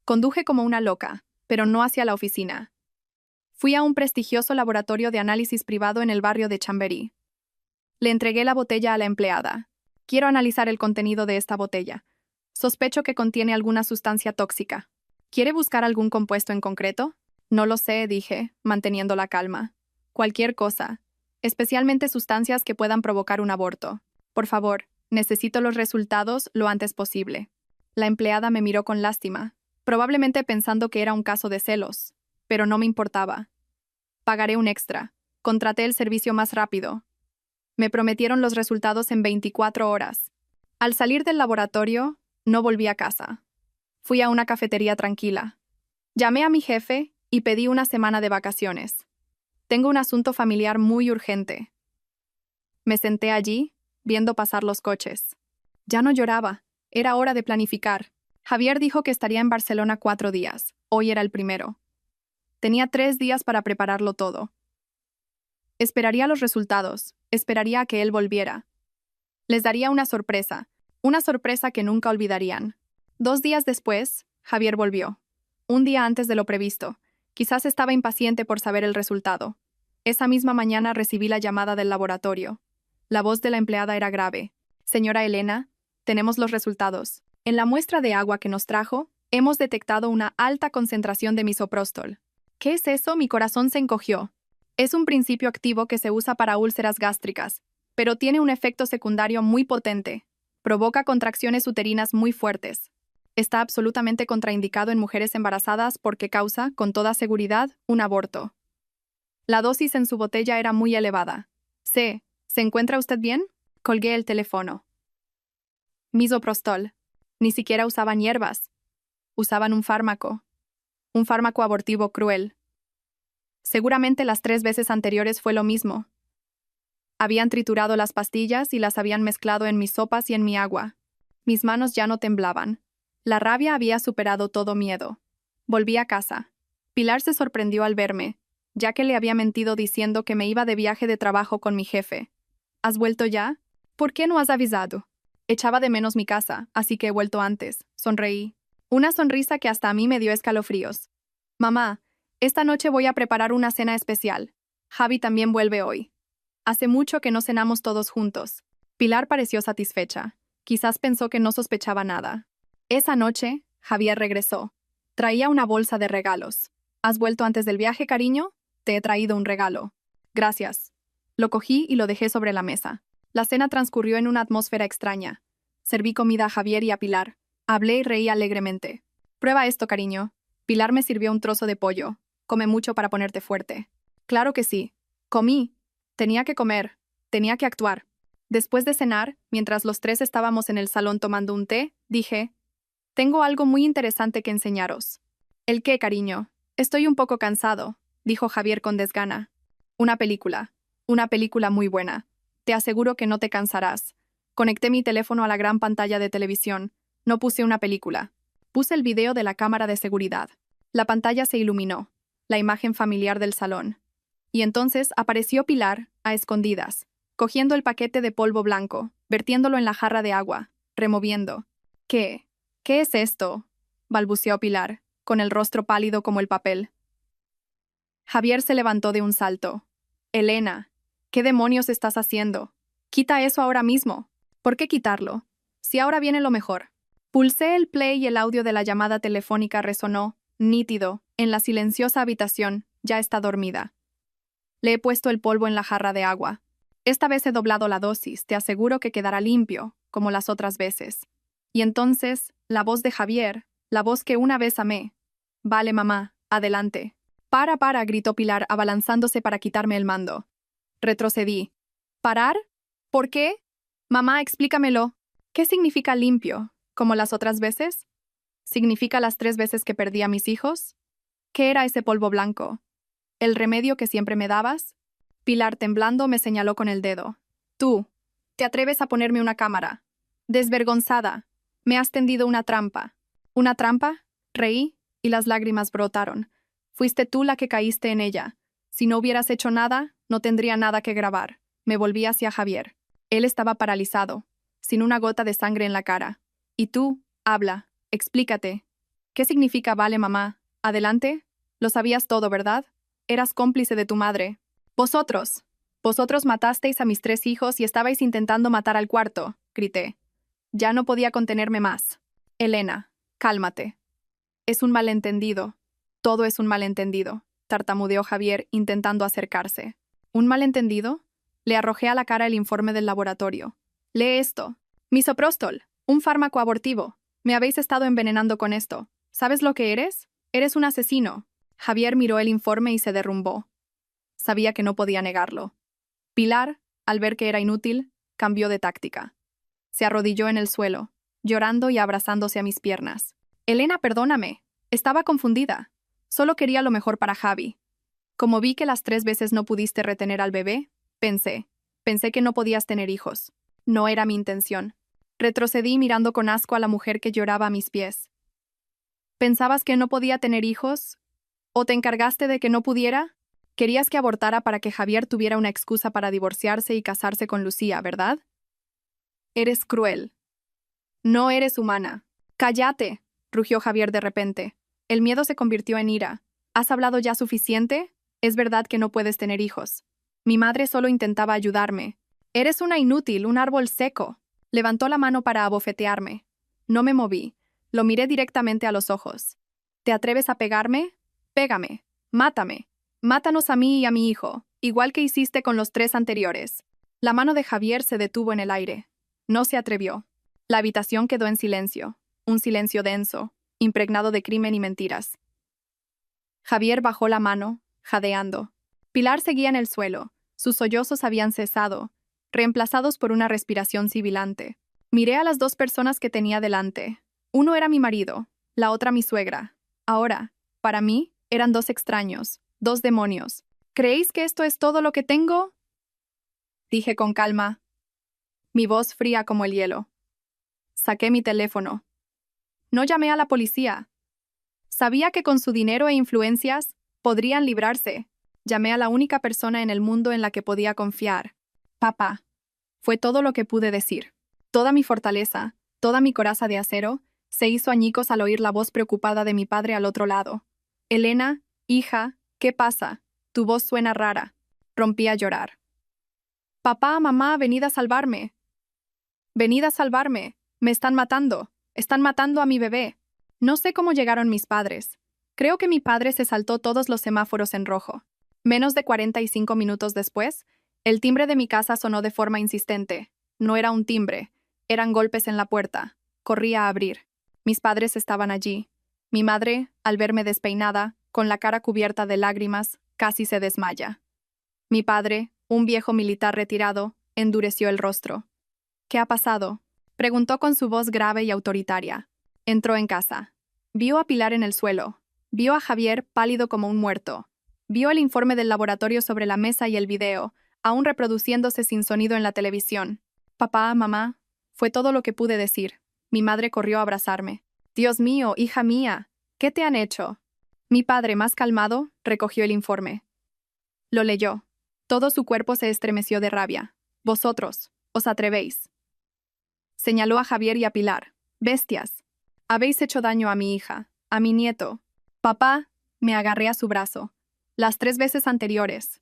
Conduje como una loca, pero no hacia la oficina. Fui a un prestigioso laboratorio de análisis privado en el barrio de Chamberí. Le entregué la botella a la empleada. Quiero analizar el contenido de esta botella. Sospecho que contiene alguna sustancia tóxica. ¿Quiere buscar algún compuesto en concreto? No lo sé, dije, manteniendo la calma. Cualquier cosa, especialmente sustancias que puedan provocar un aborto. Por favor, necesito los resultados lo antes posible. La empleada me miró con lástima, probablemente pensando que era un caso de celos, pero no me importaba. Pagaré un extra. Contraté el servicio más rápido. Me prometieron los resultados en 24 horas. Al salir del laboratorio, no volví a casa. Fui a una cafetería tranquila. Llamé a mi jefe y pedí una semana de vacaciones. Tengo un asunto familiar muy urgente. Me senté allí, viendo pasar los coches. Ya no lloraba. Era hora de planificar. Javier dijo que estaría en Barcelona 4 días. Hoy era el primero. Tenía 3 días para prepararlo todo. Esperaría los resultados, esperaría a que él volviera. Les daría una sorpresa que nunca olvidarían. 2 días después, Javier volvió. Un día antes de lo previsto. Quizás estaba impaciente por saber el resultado. Esa misma mañana recibí la llamada del laboratorio. La voz de la empleada era grave. Señora Elena, tenemos los resultados. En la muestra de agua que nos trajo, hemos detectado una alta concentración de misoprostol. ¿Qué es eso? Mi corazón se encogió. Es un principio activo que se usa para úlceras gástricas, pero tiene un efecto secundario muy potente. Provoca contracciones uterinas muy fuertes. Está absolutamente contraindicado en mujeres embarazadas porque causa, con toda seguridad, un aborto. La dosis en su botella era muy elevada. ¿Se encuentra usted bien? Colgué el teléfono. Misoprostol. Ni siquiera usaban hierbas. Usaban un fármaco abortivo cruel. Seguramente las 3 veces anteriores fue lo mismo. Habían triturado las pastillas y las habían mezclado en mis sopas y en mi agua. Mis manos ya no temblaban. La rabia había superado todo miedo. Volví a casa. Pilar se sorprendió al verme, ya que le había mentido diciendo que me iba de viaje de trabajo con mi jefe. ¿Has vuelto ya? ¿Por qué no has avisado? Echaba de menos mi casa, así que he vuelto antes. Sonreí. Una sonrisa que hasta a mí me dio escalofríos. Mamá, esta noche voy a preparar una cena especial. Javi también vuelve hoy. Hace mucho que no cenamos todos juntos. Pilar pareció satisfecha. Quizás pensó que no sospechaba nada. Esa noche, Javier regresó. Traía una bolsa de regalos. ¿Has vuelto antes del viaje, cariño? Te he traído un regalo. Gracias. Lo cogí y lo dejé sobre la mesa. La cena transcurrió en una atmósfera extraña. Serví comida a Javier y a Pilar. Hablé y reí alegremente. Prueba esto, cariño. Pilar me sirvió un trozo de pollo. Come mucho para ponerte fuerte. Claro que sí. Comí. Tenía que comer. Tenía que actuar. Después de cenar, mientras los 3 estábamos en el salón tomando un té, dije: tengo algo muy interesante que enseñaros. ¿El qué, cariño? Estoy un poco cansado, dijo Javier con desgana. Una película muy buena. Te aseguro que no te cansarás. Conecté mi teléfono a la gran pantalla de televisión. No puse una película. Puse el video de la cámara de seguridad. La pantalla se iluminó, la imagen familiar del salón. Y entonces apareció Pilar, a escondidas, cogiendo el paquete de polvo blanco, vertiéndolo en la jarra de agua, removiendo. ¿Qué es esto?, balbuceó Pilar, con el rostro pálido como el papel. Javier se levantó de un salto. Elena, ¿qué demonios estás haciendo? Quita eso ahora mismo. ¿Por qué quitarlo? Si ahora viene lo mejor. Pulsé el play y el audio de la llamada telefónica resonó, nítido, en la silenciosa habitación. Ya está dormida. Le he puesto el polvo en la jarra de agua. Esta vez he doblado la dosis, te aseguro que quedará limpio, como las otras veces. Y entonces, la voz de Javier, la voz que una vez amé. Vale, mamá, adelante. Para, gritó Pilar, abalanzándose para quitarme el mando. Retrocedí. ¿Parar? ¿Por qué? Mamá, explícamelo. ¿Qué significa limpio? ¿Como las otras veces? ¿Significa las 3 veces que perdí a mis hijos? ¿Qué era ese polvo blanco? ¿El remedio que siempre me dabas? Pilar, temblando, me señaló con el dedo. Tú, ¿te atreves a ponerme una cámara? Desvergonzada, me has tendido una trampa. ¿Una trampa? Reí, y las lágrimas brotaron. Fuiste tú la que caíste en ella. Si no hubieras hecho nada, no tendría nada que grabar. Me volví hacia Javier. Él estaba paralizado, sin una gota de sangre en la cara. Y tú, habla, explícate. ¿Qué significa vale, mamá? Adelante. Lo sabías todo, ¿verdad? Eras cómplice de tu madre. Vosotros matasteis a mis 3 hijos y estabais intentando matar al cuarto, grité. Ya no podía contenerme más. Elena, cálmate. Es un malentendido. Todo es un malentendido, tartamudeó Javier intentando acercarse. ¿Un malentendido? Le arrojé a la cara el informe del laboratorio. Lee esto. Misoprostol, un fármaco abortivo. Me habéis estado envenenando con esto. ¿Sabes lo que eres? Eres un asesino. Javier miró el informe y se derrumbó. Sabía que no podía negarlo. Pilar, al ver que era inútil, cambió de táctica. Se arrodilló en el suelo, llorando y abrazándose a mis piernas. Elena, perdóname. Estaba confundida. Solo quería lo mejor para Javi. Como vi que las 3 veces no pudiste retener al bebé, pensé que no podías tener hijos. No era mi intención. Retrocedí mirando con asco a la mujer que lloraba a mis pies. ¿Pensabas que no podía tener hijos? ¿O te encargaste de que no pudiera? Querías que abortara para que Javier tuviera una excusa para divorciarse y casarse con Lucía, ¿verdad? Eres cruel. No eres humana. ¡Cállate!, rugió Javier de repente. El miedo se convirtió en ira. ¿Has hablado ya suficiente? Es verdad que no puedes tener hijos. Mi madre solo intentaba ayudarme. Eres una inútil, un árbol seco. Levantó la mano para abofetearme. No me moví. Lo miré directamente a los ojos. ¿Te atreves a pegarme? Pégame. Mátame. Mátanos a mí y a mi hijo, igual que hiciste con los 3 anteriores. La mano de Javier se detuvo en el aire. No se atrevió. La habitación quedó en silencio. Un silencio denso, impregnado de crimen y mentiras. Javier bajó la mano, jadeando. Pilar seguía en el suelo. Sus sollozos habían cesado, reemplazados por una respiración sibilante. Miré a las 2 personas que tenía delante. Uno era mi marido, la otra mi suegra. Ahora, para mí, eran 2 extraños, 2 demonios. ¿Creéis que esto es todo lo que tengo?, dije con calma, mi voz fría como el hielo. Saqué mi teléfono. No llamé a la policía. Sabía que con su dinero e influencias podrían librarse. Llamé a la única persona en el mundo en la que podía confiar. Papá. Fue todo lo que pude decir. Toda mi fortaleza, toda mi coraza de acero, se hizo añicos al oír la voz preocupada de mi padre al otro lado. Elena, hija, ¿qué pasa? Tu voz suena rara. Rompí a llorar. Papá, mamá, venid a salvarme. Venid a salvarme. Me están matando. Están matando a mi bebé. No sé cómo llegaron mis padres. Creo que mi padre se saltó todos los semáforos en rojo. Menos de 45 minutos después, el timbre de mi casa sonó de forma insistente. No era un timbre, eran golpes en la puerta. Corrí a abrir. Mis padres estaban allí. Mi madre, al verme despeinada, con la cara cubierta de lágrimas, casi se desmaya. Mi padre, un viejo militar retirado, endureció el rostro. ¿Qué ha pasado?, preguntó con su voz grave y autoritaria. Entró en casa. Vio a Pilar en el suelo. Vio a Javier pálido como un muerto. Vio el informe del laboratorio sobre la mesa y el video, aún reproduciéndose sin sonido en la televisión. Papá, mamá, fue todo lo que pude decir. Mi madre corrió a abrazarme. Dios mío, hija mía, ¿qué te han hecho? Mi padre, más calmado, recogió el informe. Lo leyó. Todo su cuerpo se estremeció de rabia. Vosotros, os atrevéis. Señaló a Javier y a Pilar. Bestias. Habéis hecho daño a mi hija, a mi nieto. Papá, me agarré a su brazo. Las 3 veces anteriores.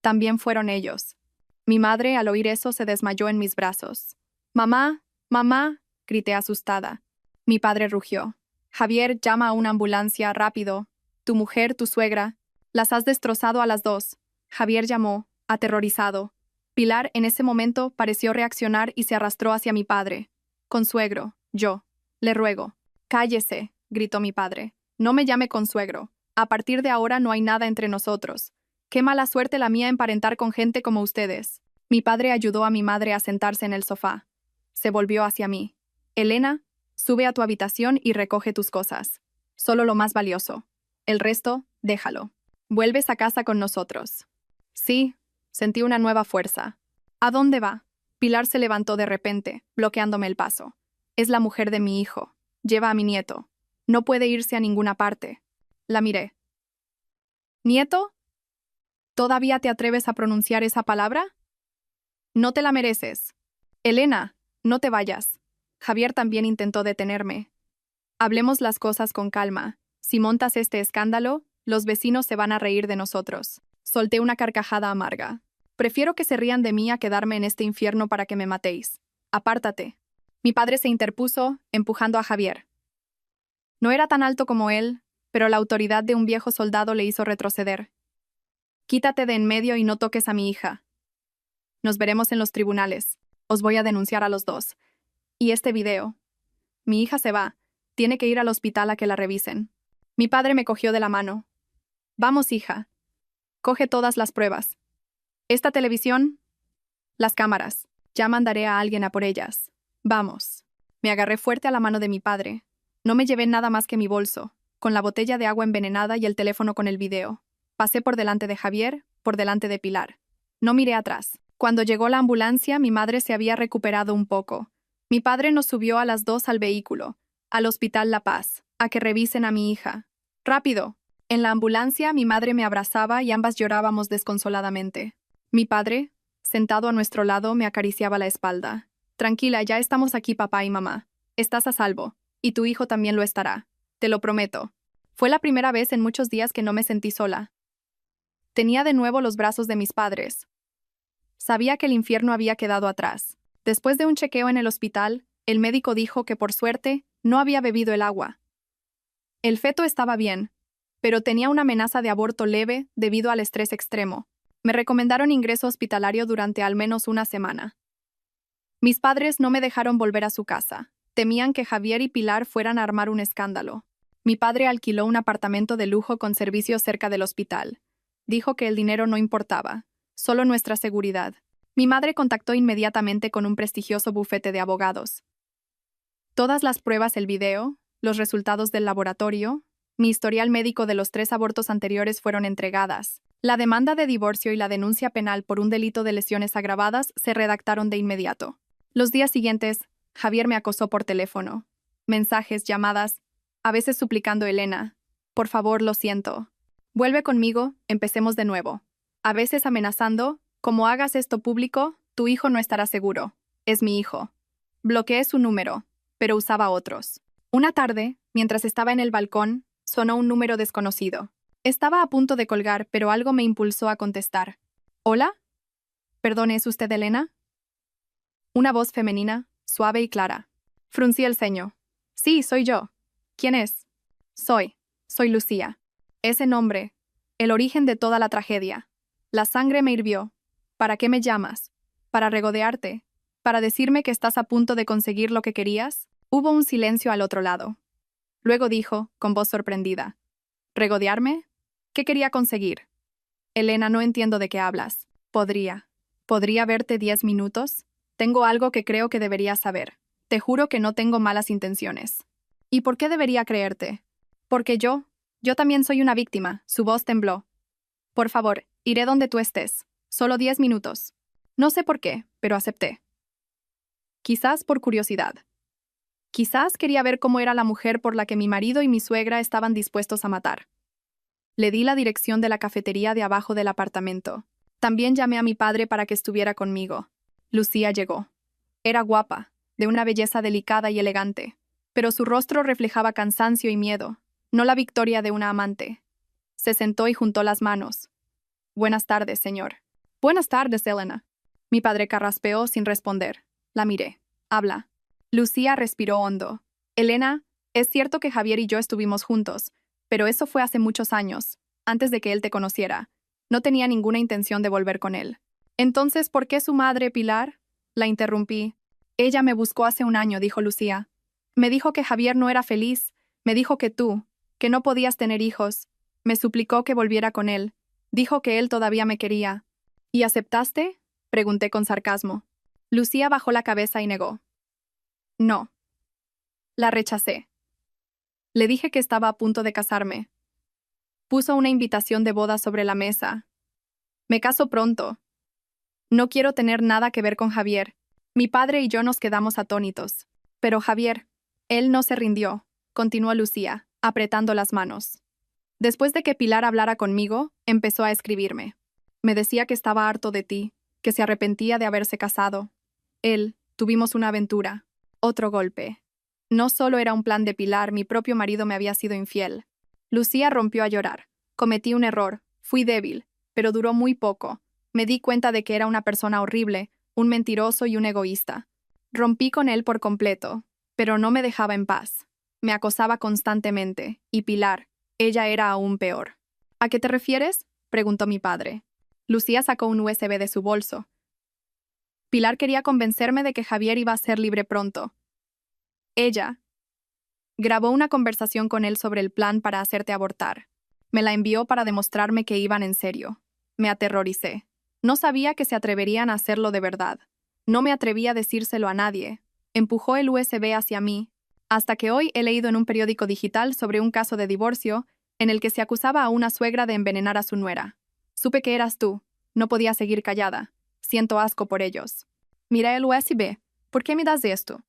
También fueron ellos. Mi madre, al oír eso, se desmayó en mis brazos. Mamá, mamá, grité asustada. Mi padre rugió. Javier, llama a una ambulancia, rápido. Tu mujer, tu suegra. Las has destrozado a las 2. Javier llamó, aterrorizado. Pilar, en ese momento, pareció reaccionar y se arrastró hacia mi padre. Consuegro, yo. Le ruego. Cállese, gritó mi padre. No me llame consuegro. A partir de ahora no hay nada entre nosotros. Qué mala suerte la mía emparentar con gente como ustedes. Mi padre ayudó a mi madre a sentarse en el sofá. Se volvió hacia mí. Elena, sube a tu habitación y recoge tus cosas. Solo lo más valioso. El resto, déjalo. Vuelves a casa con nosotros. Sí, sentí una nueva fuerza. ¿A dónde va? Pilar se levantó de repente, bloqueándome el paso. Es la mujer de mi hijo. Lleva a mi nieto. No puede irse a ninguna parte. La miré. ¿Nieto? ¿Todavía te atreves a pronunciar esa palabra? No te la mereces. Elena, no te vayas. Javier también intentó detenerme. Hablemos las cosas con calma. Si montas este escándalo, los vecinos se van a reír de nosotros. Solté una carcajada amarga. Prefiero que se rían de mí a quedarme en este infierno para que me matéis. Apártate. Mi padre se interpuso, empujando a Javier. No era tan alto como él, pero la autoridad de un viejo soldado le hizo retroceder. Quítate de en medio y no toques a mi hija. Nos veremos en los tribunales. Os voy a denunciar a los 2. Y este video. Mi hija se va. Tiene que ir al hospital a que la revisen. Mi padre me cogió de la mano. Vamos, hija. Coge todas las pruebas. Esta televisión. Las cámaras. Ya mandaré a alguien a por ellas. Vamos. Me agarré fuerte a la mano de mi padre. No me llevé nada más que mi bolso, con la botella de agua envenenada y el teléfono con el video. Pasé por delante de Javier, por delante de Pilar. No miré atrás. Cuando llegó la ambulancia, mi madre se había recuperado un poco. Mi padre nos subió a las 2 al vehículo, al Hospital La Paz, a que revisen a mi hija. ¡Rápido! En la ambulancia, mi madre me abrazaba y ambas llorábamos desconsoladamente. Mi padre, sentado a nuestro lado, me acariciaba la espalda. Tranquila, ya estamos aquí, papá y mamá. Estás a salvo. Y tu hijo también lo estará. Te lo prometo. Fue la primera vez en muchos días que no me sentí sola. Tenía de nuevo los brazos de mis padres. Sabía que el infierno había quedado atrás. Después de un chequeo en el hospital, el médico dijo que por suerte no había bebido el agua. El feto estaba bien, pero tenía una amenaza de aborto leve debido al estrés extremo. Me recomendaron ingreso hospitalario durante al menos una semana. Mis padres no me dejaron volver a su casa. Temían que Javier y Pilar fueran a armar un escándalo. Mi padre alquiló un apartamento de lujo con servicios cerca del hospital. Dijo que el dinero no importaba, solo nuestra seguridad. Mi madre contactó inmediatamente con un prestigioso bufete de abogados. Todas las pruebas, el video, los resultados del laboratorio, mi historial médico de los 3 abortos anteriores fueron entregadas. La demanda de divorcio y la denuncia penal por un delito de lesiones agravadas se redactaron de inmediato. Los días siguientes, Javier me acosó por teléfono. Mensajes, llamadas, a veces suplicando: Elena, por favor, lo siento. Vuelve conmigo, empecemos de nuevo. A veces amenazando: como hagas esto público, tu hijo no estará seguro. Es mi hijo. Bloqueé su número, pero usaba otros. Una tarde, mientras estaba en el balcón, sonó un número desconocido. Estaba a punto de colgar, pero algo me impulsó a contestar. ¿Hola? Perdón, ¿es usted Elena? Una voz femenina, suave y clara. Fruncí el ceño. Sí, soy yo. ¿Quién es? Soy Lucía. Ese nombre, el origen de toda la tragedia. La sangre me hirvió. ¿Para qué me llamas? ¿Para regodearte? ¿Para decirme que estás a punto de conseguir lo que querías? Hubo un silencio al otro lado. Luego dijo, con voz sorprendida. ¿Regodearme? ¿Qué quería conseguir? Elena, no entiendo de qué hablas. ¿Podría verte 10 minutos? Tengo algo que creo que deberías saber. Te juro que no tengo malas intenciones. ¿Y por qué debería creerte? Porque yo también soy una víctima. Su voz tembló. Por favor, iré donde tú estés. Solo 10 minutos. No sé por qué, pero acepté. Quizás por curiosidad. Quizás quería ver cómo era la mujer por la que mi marido y mi suegra estaban dispuestos a matar. Le di la dirección de la cafetería de abajo del apartamento. También llamé a mi padre para que estuviera conmigo. Lucía llegó. Era guapa, de una belleza delicada y elegante, pero su rostro reflejaba cansancio y miedo, no la victoria de una amante. Se sentó y juntó las manos. Buenas tardes, señor. Buenas tardes, Elena. Mi padre carraspeó sin responder. La miré. Habla. Lucía respiró hondo. Elena, es cierto que Javier y yo estuvimos juntos, pero eso fue hace muchos años, antes de que él te conociera. No tenía ninguna intención de volver con él. Entonces, ¿por qué su madre, Pilar? La interrumpí. Ella me buscó hace un año, dijo Lucía. Me dijo que Javier no era feliz. Me dijo que que no podías tener hijos. Me suplicó que volviera con él. Dijo que él todavía me quería. ¿Y aceptaste? Pregunté con sarcasmo. Lucía bajó la cabeza y negó. No. La rechacé. Le dije que estaba a punto de casarme. Puso una invitación de boda sobre la mesa. Me caso pronto. No quiero tener nada que ver con Javier. Mi padre y yo nos quedamos atónitos. Pero Javier, él no se rindió, continuó Lucía, apretando las manos. Después de que Pilar hablara conmigo, empezó a escribirme. Me decía que estaba harto de ti, que se arrepentía de haberse casado. Tuvimos una aventura. Otro golpe. No solo era un plan de Pilar, mi propio marido me había sido infiel. Lucía rompió a llorar. Cometí un error, fui débil, pero duró muy poco. Me di cuenta de que era una persona horrible, un mentiroso y un egoísta. Rompí con él por completo, pero no me dejaba en paz. Me acosaba constantemente, y Pilar, ella era aún peor. ¿A qué te refieres?, preguntó mi padre. Lucía sacó un USB de su bolso. Pilar quería convencerme de que Javier iba a ser libre pronto. Ella grabó una conversación con él sobre el plan para hacerte abortar. Me la envió para demostrarme que iban en serio. Me aterroricé. No sabía que se atreverían a hacerlo de verdad. No me atreví a decírselo a nadie. Empujó el USB hacia mí, hasta que hoy he leído en un periódico digital sobre un caso de divorcio en el que se acusaba a una suegra de envenenar a su nuera. Supe que eras tú. No podía seguir callada. Siento asco por ellos. Mira el USB. ¿Por qué me das esto?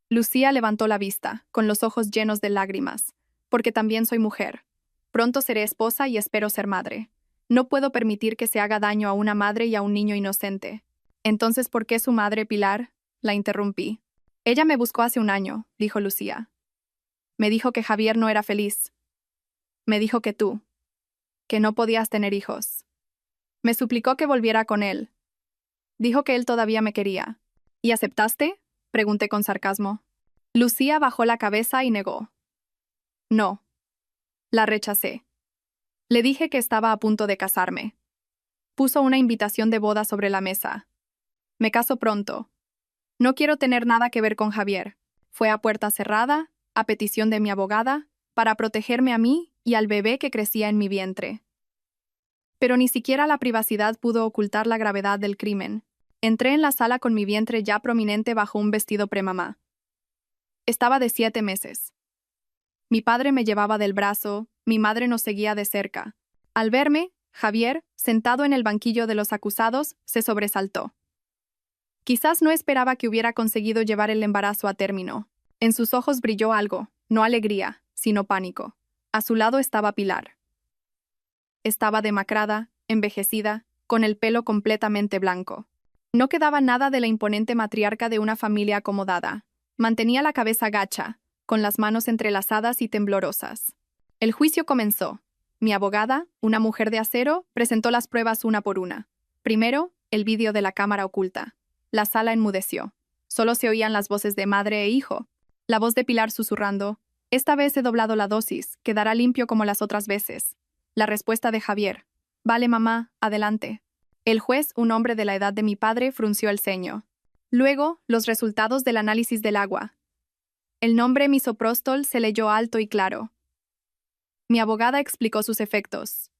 Lucía levantó la vista, con los ojos llenos de lágrimas. Porque también soy mujer. Pronto seré esposa y espero ser madre. No puedo permitir que se haga daño a una madre y a un niño inocente. Entonces, ¿por qué su madre, Pilar? La interrumpí. Ella me buscó hace un año, dijo Lucía. Me dijo que Javier no era feliz. Me dijo que no podías tener hijos. Me suplicó que volviera con él. Dijo que él todavía me quería. ¿Y aceptaste? Pregunté con sarcasmo. Lucía bajó la cabeza y negó. No. La rechacé. Le dije que estaba a punto de casarme. Puso una invitación de boda sobre la mesa. Me caso pronto. No quiero tener nada que ver con Javier. Fue a puerta cerrada, a petición de mi abogada, para protegerme a mí y al bebé que crecía en mi vientre. Pero ni siquiera la privacidad pudo ocultar la gravedad del crimen. Entré en la sala con mi vientre ya prominente bajo un vestido premamá. Estaba de 7 meses. Mi padre me llevaba del brazo, mi madre nos seguía de cerca. Al verme, Javier, sentado en el banquillo de los acusados, se sobresaltó. Quizás no esperaba que hubiera conseguido llevar el embarazo a término. En sus ojos brilló algo, no alegría, sino pánico. A su lado estaba Pilar. Estaba demacrada, envejecida, con el pelo completamente blanco. No quedaba nada de la imponente matriarca de una familia acomodada. Mantenía la cabeza gacha, con las manos entrelazadas y temblorosas. El juicio comenzó. Mi abogada, una mujer de acero, presentó las pruebas una por una. Primero, el vídeo de la cámara oculta. La sala enmudeció. Solo se oían las voces de madre e hijo. La voz de Pilar susurrando: «Esta vez he doblado la dosis, quedará limpio como las otras veces». La respuesta de Javier: «Vale, mamá, adelante». El juez, un hombre de la edad de mi padre, frunció el ceño. Luego, los resultados del análisis del agua. El nombre misoprostol se leyó alto y claro. Mi abogada explicó sus efectos.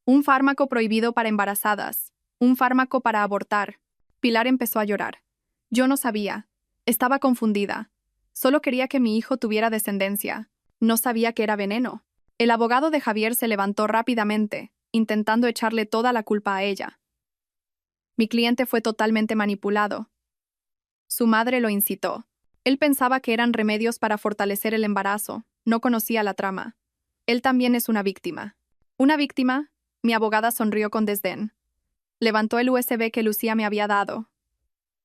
Un fármaco prohibido para embarazadas. Un fármaco para abortar. Pilar empezó a llorar. Yo no sabía. Estaba confundida. Solo quería que mi hijo tuviera descendencia. No sabía que era veneno. El abogado de Javier se levantó rápidamente, intentando echarle toda la culpa a ella. Mi cliente fue totalmente manipulado. Su madre lo incitó. Él pensaba que eran remedios para fortalecer el embarazo. No conocía la trama. Él también es una víctima. ¿Una víctima? Mi abogada sonrió con desdén. Levantó el USB que Lucía me había dado.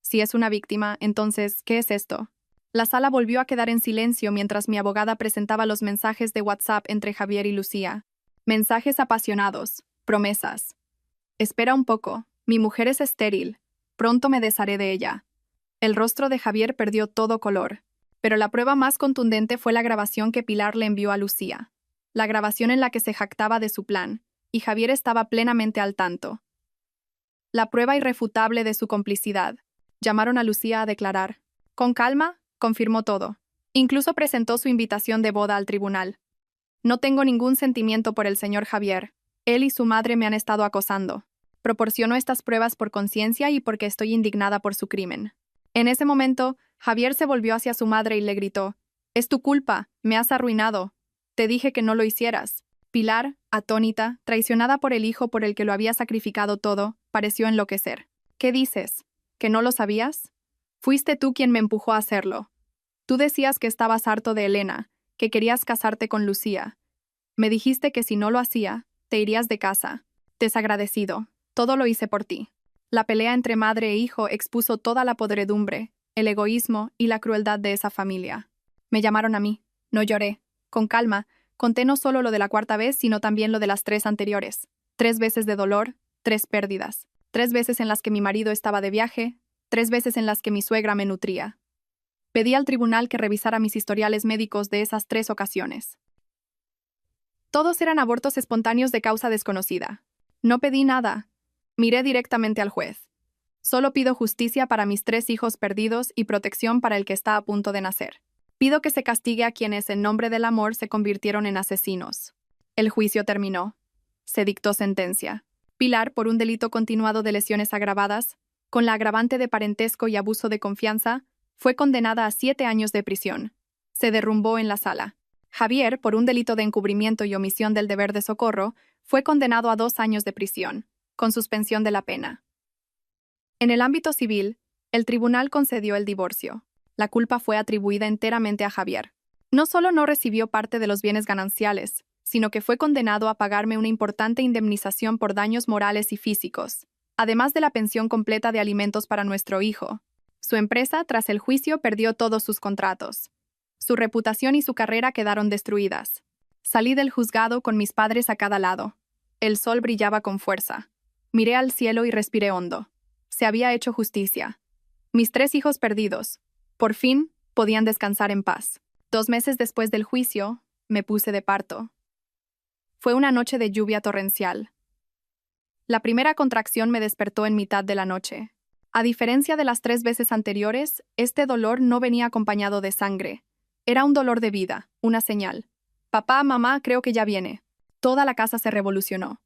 Si es una víctima, entonces, ¿qué es esto? La sala volvió a quedar en silencio mientras mi abogada presentaba los mensajes de WhatsApp entre Javier y Lucía. Mensajes apasionados, promesas. Espera un poco, mi mujer es estéril. Pronto me desharé de ella. El rostro de Javier perdió todo color. Pero la prueba más contundente fue la grabación que Pilar le envió a Lucía. La grabación en la que se jactaba de su plan, y Javier estaba plenamente al tanto. La prueba irrefutable de su complicidad. Llamaron a Lucía a declarar. Con calma, confirmó todo. Incluso presentó su invitación de boda al tribunal. No tengo ningún sentimiento por el señor Javier. Él y su madre me han estado acosando. Proporciono estas pruebas por conciencia y porque estoy indignada por su crimen. En ese momento, Javier se volvió hacia su madre y le gritó: «Es tu culpa, me has arruinado. Te dije que no lo hicieras». Pilar, atónita, traicionada por el hijo por el que lo había sacrificado todo, pareció enloquecer. «¿Qué dices? ¿Que no lo sabías? Fuiste tú quien me empujó a hacerlo. Tú decías que estabas harto de Elena, que querías casarte con Lucía. Me dijiste que si no lo hacía, te irías de casa. Desagradecido. Todo lo hice por ti». La pelea entre madre e hijo expuso toda la podredumbre, el egoísmo y la crueldad de esa familia. Me llamaron a mí. No lloré. Con calma, conté no solo lo de la 4ª vez, sino también lo de las 3 anteriores. 3 veces de dolor, 3 pérdidas. 3 veces en las que mi marido estaba de viaje, 3 veces en las que mi suegra me nutría. Pedí al tribunal que revisara mis historiales médicos de esas 3 ocasiones. Todos eran abortos espontáneos de causa desconocida. No pedí nada. Miré directamente al juez. Solo pido justicia para mis 3 hijos perdidos y protección para el que está a punto de nacer. Pido que se castigue a quienes en nombre del amor se convirtieron en asesinos. El juicio terminó. Se dictó sentencia. Pilar, por un delito continuado de lesiones agravadas, con la agravante de parentesco y abuso de confianza, fue condenada a 7 años de prisión. Se derrumbó en la sala. Javier, por un delito de encubrimiento y omisión del deber de socorro, fue condenado a 2 años de prisión, con suspensión de la pena. En el ámbito civil, el tribunal concedió el divorcio. La culpa fue atribuida enteramente a Javier. No solo no recibió parte de los bienes gananciales, sino que fue condenado a pagarme una importante indemnización por daños morales y físicos, además de la pensión completa de alimentos para nuestro hijo. Su empresa, tras el juicio, perdió todos sus contratos. Su reputación y su carrera quedaron destruidas. Salí del juzgado con mis padres a cada lado. El sol brillaba con fuerza. Miré al cielo y respiré hondo. Se había hecho justicia. Mis 3 hijos perdidos, por fin, podían descansar en paz. 2 meses después del juicio, me puse de parto. Fue una noche de lluvia torrencial. La primera contracción me despertó en mitad de la noche. A diferencia de las 3 veces anteriores, este dolor no venía acompañado de sangre. Era un dolor de vida, una señal. Papá, mamá, creo que ya viene. Toda la casa se revolucionó.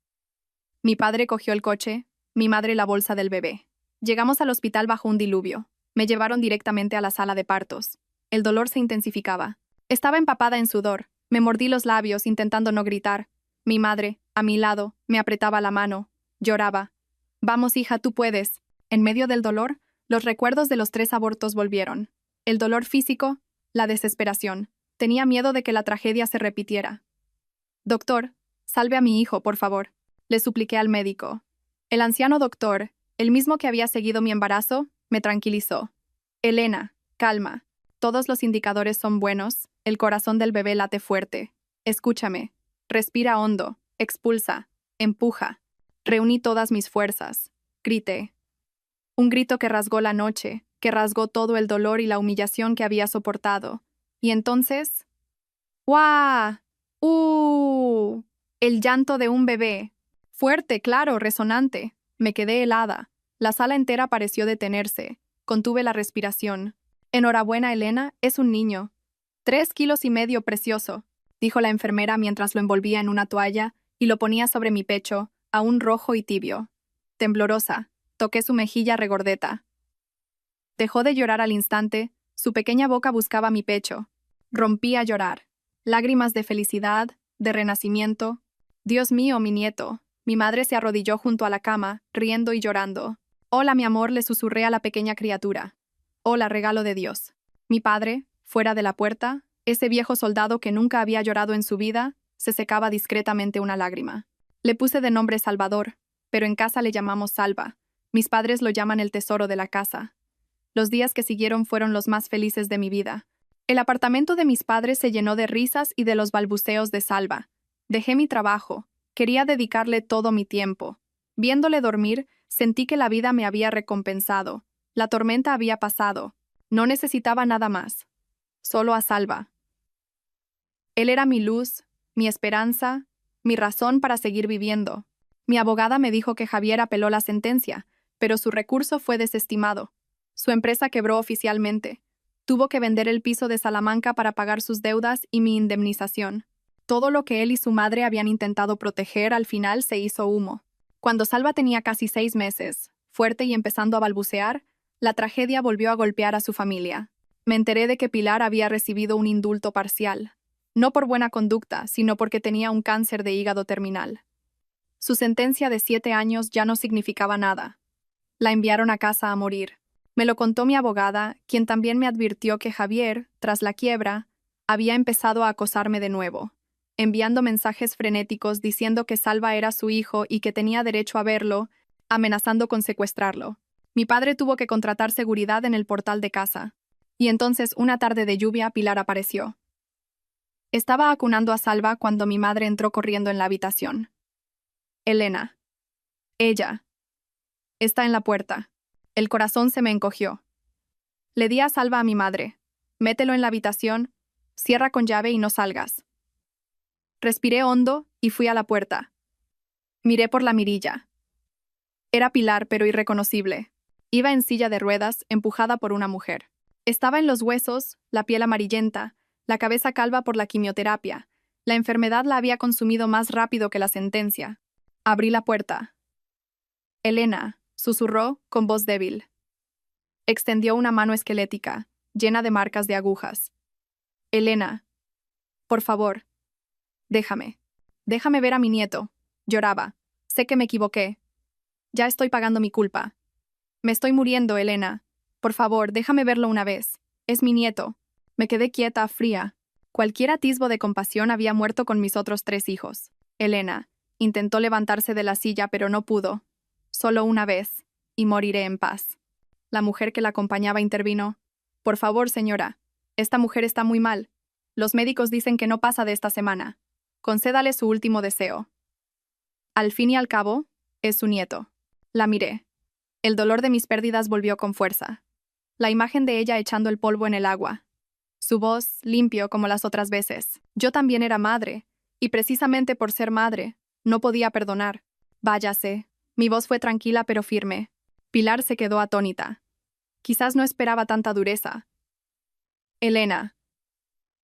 Mi padre cogió el coche, mi madre la bolsa del bebé. Llegamos al hospital bajo un diluvio. Me llevaron directamente a la sala de partos. El dolor se intensificaba. Estaba empapada en sudor. Me mordí los labios intentando no gritar. Mi madre, a mi lado, me apretaba la mano. Lloraba. Vamos, hija, tú puedes. En medio del dolor, los recuerdos de los 3 abortos volvieron. El dolor físico, la desesperación. Tenía miedo de que la tragedia se repitiera. Doctor, salve a mi hijo, por favor. Le supliqué al médico. El anciano doctor, el mismo que había seguido mi embarazo, me tranquilizó. Elena, calma. Todos los indicadores son buenos, el corazón del bebé late fuerte. Escúchame. Respira hondo, expulsa, empuja. Reuní todas mis fuerzas. Grité. Un grito que rasgó la noche, que rasgó todo el dolor y la humillación que había soportado. Y entonces... ¡Guau! El llanto de un bebé. Fuerte, claro, resonante. Me quedé helada. La sala entera pareció detenerse. Contuve la respiración. Enhorabuena, Elena, es un niño. 3,5 kilos, precioso, dijo la enfermera mientras lo envolvía en una toalla y lo ponía sobre mi pecho, aún rojo y tibio. Temblorosa, toqué su mejilla regordeta. Dejó de llorar al instante, su pequeña boca buscaba mi pecho. Rompí a llorar. Lágrimas de felicidad, de renacimiento. Dios mío, mi nieto. Mi madre se arrodilló junto a la cama, riendo y llorando. Hola, mi amor, le susurré a la pequeña criatura. Hola, regalo de Dios. Mi padre, fuera de la puerta, ese viejo soldado que nunca había llorado en su vida, se secaba discretamente una lágrima. Le puse de nombre Salvador, pero en casa le llamamos Salva. Mis padres lo llaman el tesoro de la casa. Los días que siguieron fueron los más felices de mi vida. El apartamento de mis padres se llenó de risas y de los balbuceos de Salva. Dejé mi trabajo. Quería dedicarle todo mi tiempo. Viéndole dormir, sentí que la vida me había recompensado. La tormenta había pasado. No necesitaba nada más. Solo a Salva. Él era mi luz, mi esperanza, mi razón para seguir viviendo. Mi abogada me dijo que Javier apeló la sentencia, pero su recurso fue desestimado. Su empresa quebró oficialmente. Tuvo que vender el piso de Salamanca para pagar sus deudas y mi indemnización. Todo lo que él y su madre habían intentado proteger al final se hizo humo. Cuando Salva tenía casi 6 meses, fuerte y empezando a balbucear, la tragedia volvió a golpear a su familia. Me enteré de que Pilar había recibido un indulto parcial. No por buena conducta, sino porque tenía un cáncer de hígado terminal. Su sentencia de 7 años ya no significaba nada. La enviaron a casa a morir. Me lo contó mi abogada, quien también me advirtió que Javier, tras la quiebra, había empezado a acosarme de nuevo, enviando mensajes frenéticos diciendo que Salva era su hijo y que tenía derecho a verlo, amenazando con secuestrarlo. Mi padre tuvo que contratar seguridad en el portal de casa. Y entonces, una tarde de lluvia, Pilar apareció. Estaba acunando a Salva cuando mi madre entró corriendo en la habitación. Elena. Ella. Está en la puerta. El corazón se me encogió. Le di a Salva a mi madre. Mételo en la habitación, cierra con llave y no salgas. Respiré hondo y fui a la puerta. Miré por la mirilla. Era Pilar, pero irreconocible. Iba en silla de ruedas, empujada por una mujer. Estaba en los huesos, la piel amarillenta, la cabeza calva por la quimioterapia. La enfermedad la había consumido más rápido que la sentencia. Abrí la puerta. Elena, susurró con voz débil. Extendió una mano esquelética, llena de marcas de agujas. Elena, por favor, déjame. Déjame ver a mi nieto. Lloraba. Sé que me equivoqué. Ya estoy pagando mi culpa. Me estoy muriendo, Elena. Por favor, déjame verlo una vez. Es mi nieto. Me quedé quieta, fría. Cualquier atisbo de compasión había muerto con mis otros 3 hijos. Elena intentó levantarse de la silla, pero no pudo. Solo una vez, y moriré en paz. La mujer que la acompañaba intervino. Por favor, señora, esta mujer está muy mal. Los médicos dicen que no pasa de esta semana. Concédale su último deseo. Al fin y al cabo, es su nieto. La miré. El dolor de mis pérdidas volvió con fuerza. La imagen de ella echando el polvo en el agua. Su voz, limpio como las otras veces. Yo también era madre, y precisamente por ser madre, no podía perdonar. Váyase. Mi voz fue tranquila pero firme. Pilar se quedó atónita. Quizás no esperaba tanta dureza. Elena.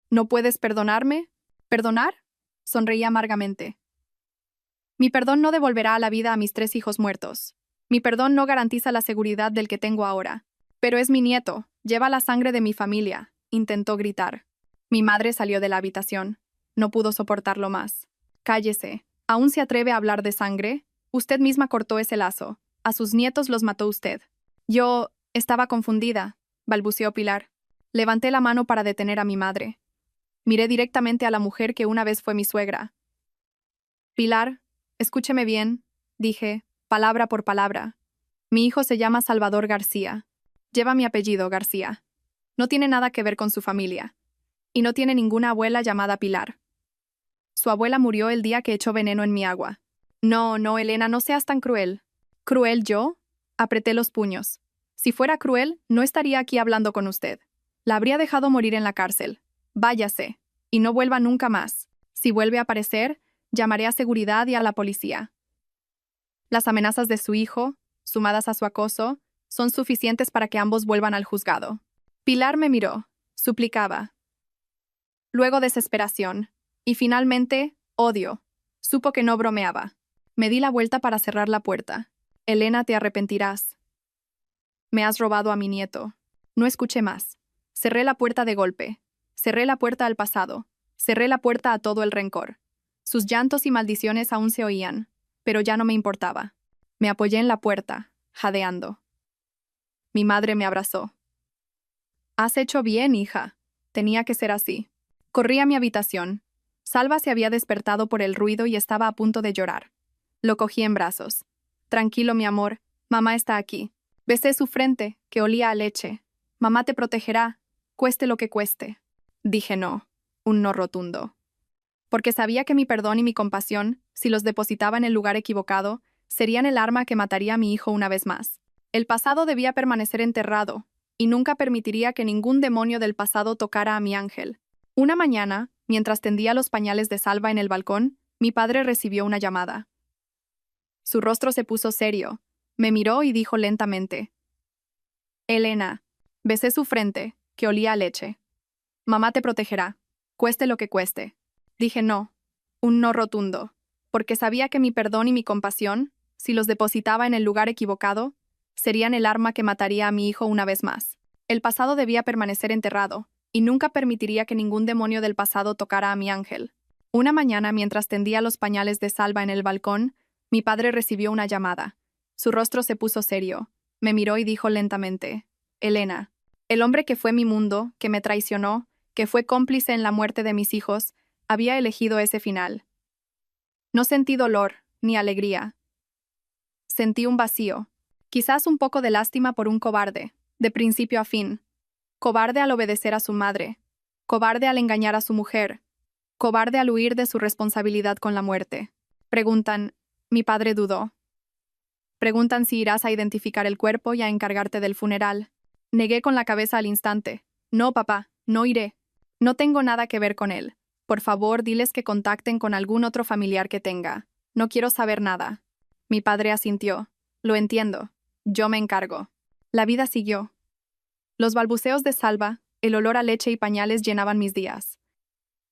¿No puedes perdonarme? ¿Perdonar? Sonreí amargamente. Mi perdón no devolverá a la vida a mis 3 hijos muertos. Mi perdón no garantiza la seguridad del que tengo ahora. Pero es mi nieto, lleva la sangre de mi familia, intentó gritar. Mi madre salió de la habitación. No pudo soportarlo más. Cállese. ¿Aún se atreve a hablar de sangre? Usted misma cortó ese lazo. A sus nietos los mató usted. Yo estaba confundida, balbuceó Pilar. Levanté la mano para detener a mi madre. Miré directamente a la mujer que una vez fue mi suegra. Pilar, escúcheme bien, dije, palabra por palabra. Mi hijo se llama Salvador García. Lleva mi apellido, García. No tiene nada que ver con su familia. Y no tiene ninguna abuela llamada Pilar. Su abuela murió el día que echó veneno en mi agua. No, Elena, no seas tan cruel. ¿Cruel yo? Apreté los puños. Si fuera cruel, no estaría aquí hablando con usted. La habría dejado morir en la cárcel. Váyase. Y no vuelva nunca más. Si vuelve a aparecer, llamaré a seguridad y a la policía. Las amenazas de su hijo, sumadas a su acoso, son suficientes para que ambos vuelvan al juzgado. Pilar me miró. Suplicaba. Luego desesperación. Y finalmente, odio. Supo que no bromeaba. Me di la vuelta para cerrar la puerta. Elena, te arrepentirás. Me has robado a mi nieto. No escuché más. Cerré la puerta de golpe. Cerré la puerta al pasado. Cerré la puerta a todo el rencor. Sus llantos y maldiciones aún se oían, pero ya no me importaba. Me apoyé en la puerta, jadeando. Mi madre me abrazó. Has hecho bien, hija. Tenía que ser así. Corrí a mi habitación. Salva se había despertado por el ruido y estaba a punto de llorar. Lo cogí en brazos. Tranquilo, mi amor. Mamá está aquí. Besé su frente, que olía a leche. Mamá te protegerá, cueste lo que cueste. Dije no. Un no rotundo. Porque sabía que mi perdón y mi compasión, si los depositaba en el lugar equivocado, serían el arma que mataría a mi hijo una vez más. El pasado debía permanecer enterrado, y nunca permitiría que ningún demonio del pasado tocara a mi ángel. Una mañana, mientras tendía los pañales de Salva en el balcón, mi padre recibió una llamada. Su rostro se puso serio, me miró y dijo lentamente: Elena. Besé su frente, que olía a leche. Mamá te protegerá, cueste lo que cueste. Dije no, un no rotundo, porque sabía que mi perdón y mi compasión, si los depositaba en el lugar equivocado, serían el arma que mataría a mi hijo una vez más. El pasado debía permanecer enterrado, y nunca permitiría que ningún demonio del pasado tocara a mi ángel. Una mañana, mientras tendía los pañales de Salva en el balcón, mi padre recibió una llamada. Su rostro se puso serio, me miró y dijo lentamente: Elena, el hombre que fue mi mundo, que me traicionó, que fue cómplice en la muerte de mis hijos, había elegido ese final. No sentí dolor, ni alegría. Sentí un vacío, quizás un poco de lástima por un cobarde, de principio a fin. Cobarde al obedecer a su madre, cobarde al engañar a su mujer, cobarde al huir de su responsabilidad con la muerte. Preguntan, mi padre dudó. Preguntan si irás a identificar el cuerpo y a encargarte del funeral. Negué con la cabeza al instante. No, papá, no iré. No tengo nada que ver con él. Por favor, diles que contacten con algún otro familiar que tenga. No quiero saber nada. Mi padre asintió. Lo entiendo. Yo me encargo. La vida siguió. Los balbuceos de Salva, el olor a leche y pañales llenaban mis días.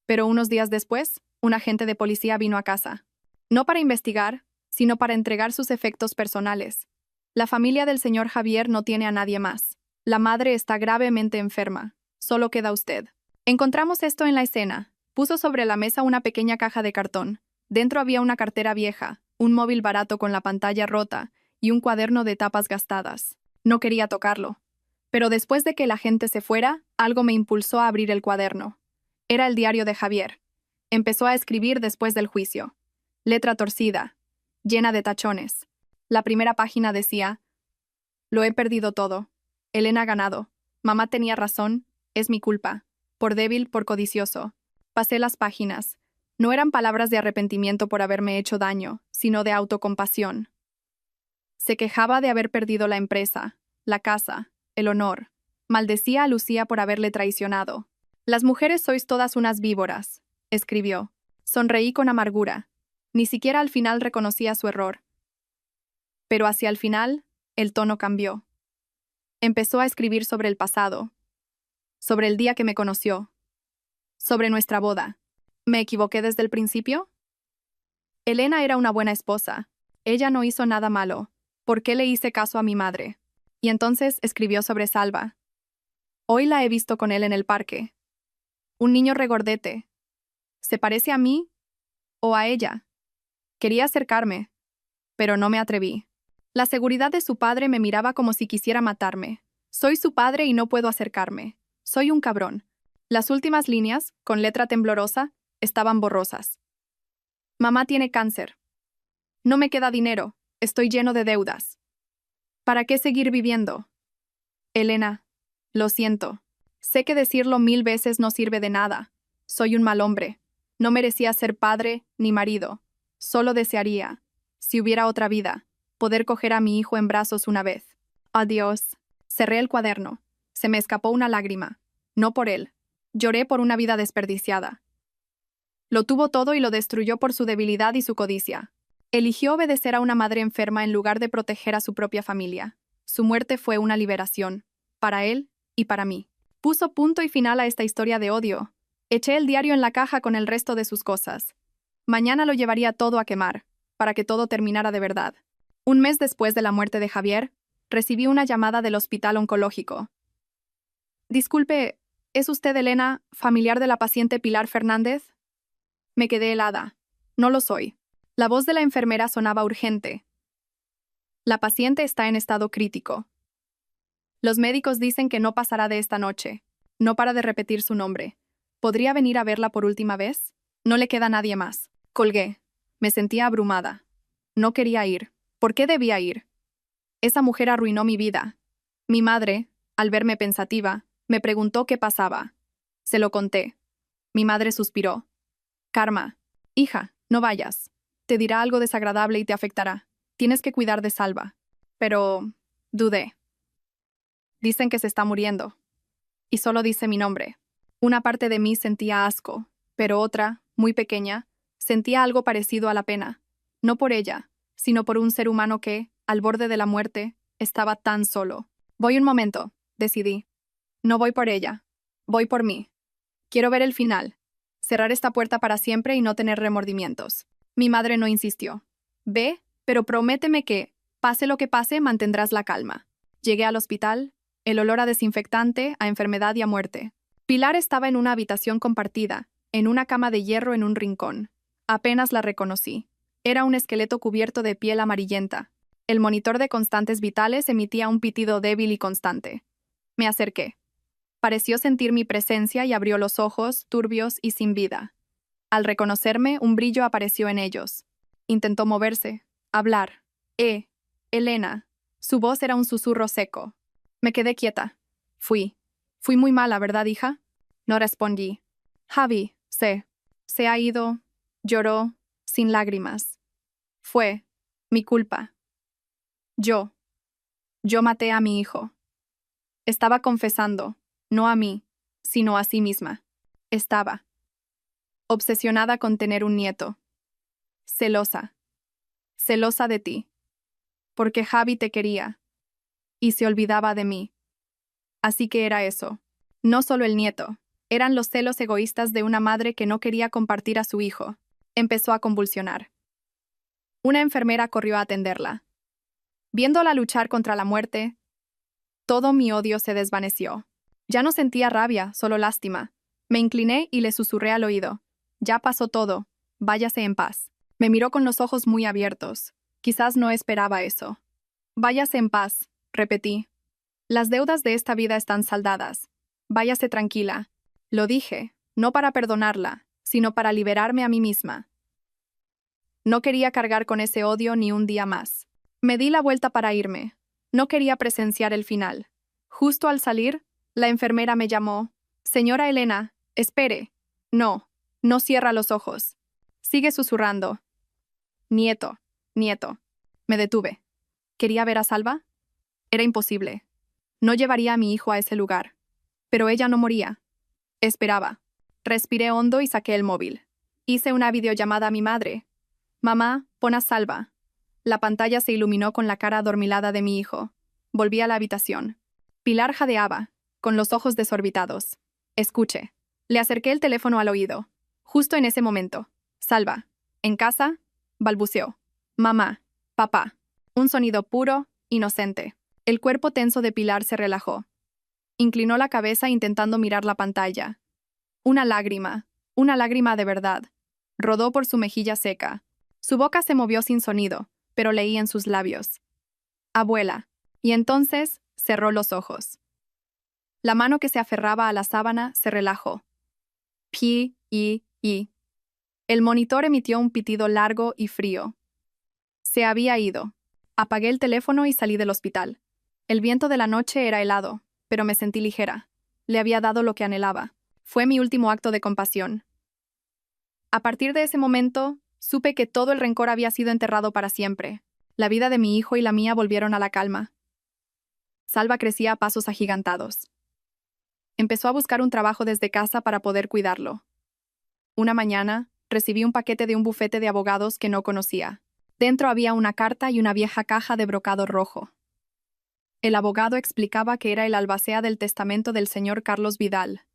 Pero unos días después, un agente de policía vino a casa. No para investigar, sino para entregar sus efectos personales. La familia del señor Javier no tiene a nadie más. La madre está gravemente enferma. Solo queda usted. Encontramos esto en la escena. Puso sobre la mesa una pequeña caja de cartón. Dentro había una cartera vieja, un móvil barato con la pantalla rota y un cuaderno de tapas gastadas. No quería tocarlo. Pero después de que la gente se fuera, algo me impulsó a abrir el cuaderno. Era el diario de Javier. Empezó a escribir después del juicio. Letra torcida, llena de tachones. La primera página decía: lo he perdido todo. Elena ha ganado. Mamá tenía razón, es mi culpa. Por débil, por codicioso. Pasé las páginas. No eran palabras de arrepentimiento por haberme hecho daño, sino de autocompasión. Se quejaba de haber perdido la empresa, la casa, el honor. Maldecía a Lucía por haberle traicionado. Las mujeres sois todas unas víboras, escribió. Sonreí con amargura. Ni siquiera al final reconocía su error. Pero hacia el final, el tono cambió. Empezó a escribir sobre el pasado, sobre el día que me conoció, sobre nuestra boda. ¿Me equivoqué desde el principio? Elena era una buena esposa. Ella no hizo nada malo. ¿Por qué le hice caso a mi madre? Y entonces escribió sobre Salva. Hoy la he visto con él en el parque. Un niño regordete. ¿Se parece a mí o a ella? Quería acercarme, pero no me atreví. La seguridad de su padre me miraba como si quisiera matarme. Soy su padre y no puedo acercarme. Soy un cabrón. Las últimas líneas, con letra temblorosa, estaban borrosas. Mamá tiene cáncer. No me queda dinero. Estoy lleno de deudas. ¿Para qué seguir viviendo? Elena, lo siento. Sé que decirlo 1000 veces no sirve de nada. Soy un mal hombre. No merecía ser padre ni marido. Solo desearía, si hubiera otra vida, poder coger a mi hijo en brazos una vez. Adiós. Cerré el cuaderno. Se me escapó una lágrima. No por él. Lloré por una vida desperdiciada. Lo tuvo todo y lo destruyó por su debilidad y su codicia. Eligió obedecer a una madre enferma en lugar de proteger a su propia familia. Su muerte fue una liberación, para él y para mí. Puso punto y final a esta historia de odio. Eché el diario en la caja con el resto de sus cosas. Mañana lo llevaría todo a quemar, para que todo terminara de verdad. Un mes después de la muerte de Javier, recibí una llamada del hospital oncológico. Disculpe, ¿es usted Elena, familiar de la paciente Pilar Fernández? Me quedé helada. No lo soy. La voz de la enfermera sonaba urgente. La paciente está en estado crítico. Los médicos dicen que no pasará de esta noche. No para de repetir su nombre. ¿Podría venir a verla por última vez? No le queda nadie más. Colgué. Me sentía abrumada. No quería ir. ¿Por qué debía ir? Esa mujer arruinó mi vida. Mi madre, al verme pensativa, me preguntó qué pasaba. Se lo conté. Mi madre suspiró. Karma. Hija, no vayas. Te dirá algo desagradable y te afectará. Tienes que cuidar de Salva. Pero dudé. Dicen que se está muriendo. Y solo dice mi nombre. Una parte de mí sentía asco, pero otra, muy pequeña, sentía algo parecido a la pena. No por ella, sino por un ser humano que, al borde de la muerte, estaba tan solo. Voy un momento, decidí. No voy por ella. Voy por mí. Quiero ver el final. Cerrar esta puerta para siempre y no tener remordimientos. Mi madre no insistió. Ve, pero prométeme que, pase lo que pase, mantendrás la calma. Llegué al hospital, el olor a desinfectante, a enfermedad y a muerte. Pilar estaba en una habitación compartida, en una cama de hierro en un rincón. Apenas la reconocí. Era un esqueleto cubierto de piel amarillenta. El monitor de constantes vitales emitía un pitido débil y constante. Me acerqué. Pareció sentir mi presencia y abrió los ojos, turbios y sin vida. Al reconocerme, un brillo apareció en ellos. Intentó moverse, hablar. Elena. Su voz era un susurro seco. Me quedé quieta. Fui muy mala, ¿verdad, hija? No respondí. Javi, se ha ido. Lloró, sin lágrimas. Fue mi culpa. Yo maté a mi hijo. Estaba confesando, no a mí, sino a sí misma. Estaba obsesionada con tener un nieto. Celosa de ti. Porque Javi te quería. Y se olvidaba de mí. Así que era eso. No solo el nieto. Eran los celos egoístas de una madre que no quería compartir a su hijo. Empezó a convulsionar. Una enfermera corrió a atenderla. Viéndola luchar contra la muerte, todo mi odio se desvaneció. Ya no sentía rabia, solo lástima. Me incliné y le susurré al oído. Ya pasó todo. Váyase en paz. Me miró con los ojos muy abiertos. Quizás no esperaba eso. Váyase en paz, repetí. Las deudas de esta vida están saldadas. Váyase tranquila. Lo dije, no para perdonarla, sino para liberarme a mí misma. No quería cargar con ese odio ni un día más. Me di la vuelta para irme. No quería presenciar el final. Justo al salir, la enfermera me llamó. Señora Elena, espere. No, no cierra los ojos. Sigue susurrando. Nieto, nieto. Me detuve. ¿Quería ver a Salva? Era imposible. No llevaría a mi hijo a ese lugar. Pero ella no moría. Esperaba. Respiré hondo y saqué el móvil. Hice una videollamada a mi madre. Mamá, pon a Salva. La pantalla se iluminó con la cara adormilada de mi hijo. Volví a la habitación. Pilar jadeaba, con los ojos desorbitados. Escuche. Le acerqué el teléfono al oído. Justo en ese momento. Salva. ¿En casa? Balbuceó. Mamá. Papá. Un sonido puro, inocente. El cuerpo tenso de Pilar se relajó. Inclinó la cabeza intentando mirar la pantalla. Una lágrima de verdad. Rodó por su mejilla seca. Su boca se movió sin sonido, pero leí en sus labios. Abuela. Y entonces cerró los ojos. La mano que se aferraba a la sábana se relajó. Pi. El monitor emitió un pitido largo y frío. Se había ido. Apagué el teléfono y salí del hospital. El viento de la noche era helado, pero me sentí ligera. Le había dado lo que anhelaba. Fue mi último acto de compasión. A partir de ese momento, supe que todo el rencor había sido enterrado para siempre. La vida de mi hijo y la mía volvieron a la calma. Salva crecía a pasos agigantados. Empezó a buscar un trabajo desde casa para poder cuidarlo. Una mañana, recibí un paquete de un bufete de abogados que no conocía. Dentro había una carta y una vieja caja de brocado rojo. El abogado explicaba que era el albacea del testamento del señor Carlos Vidal,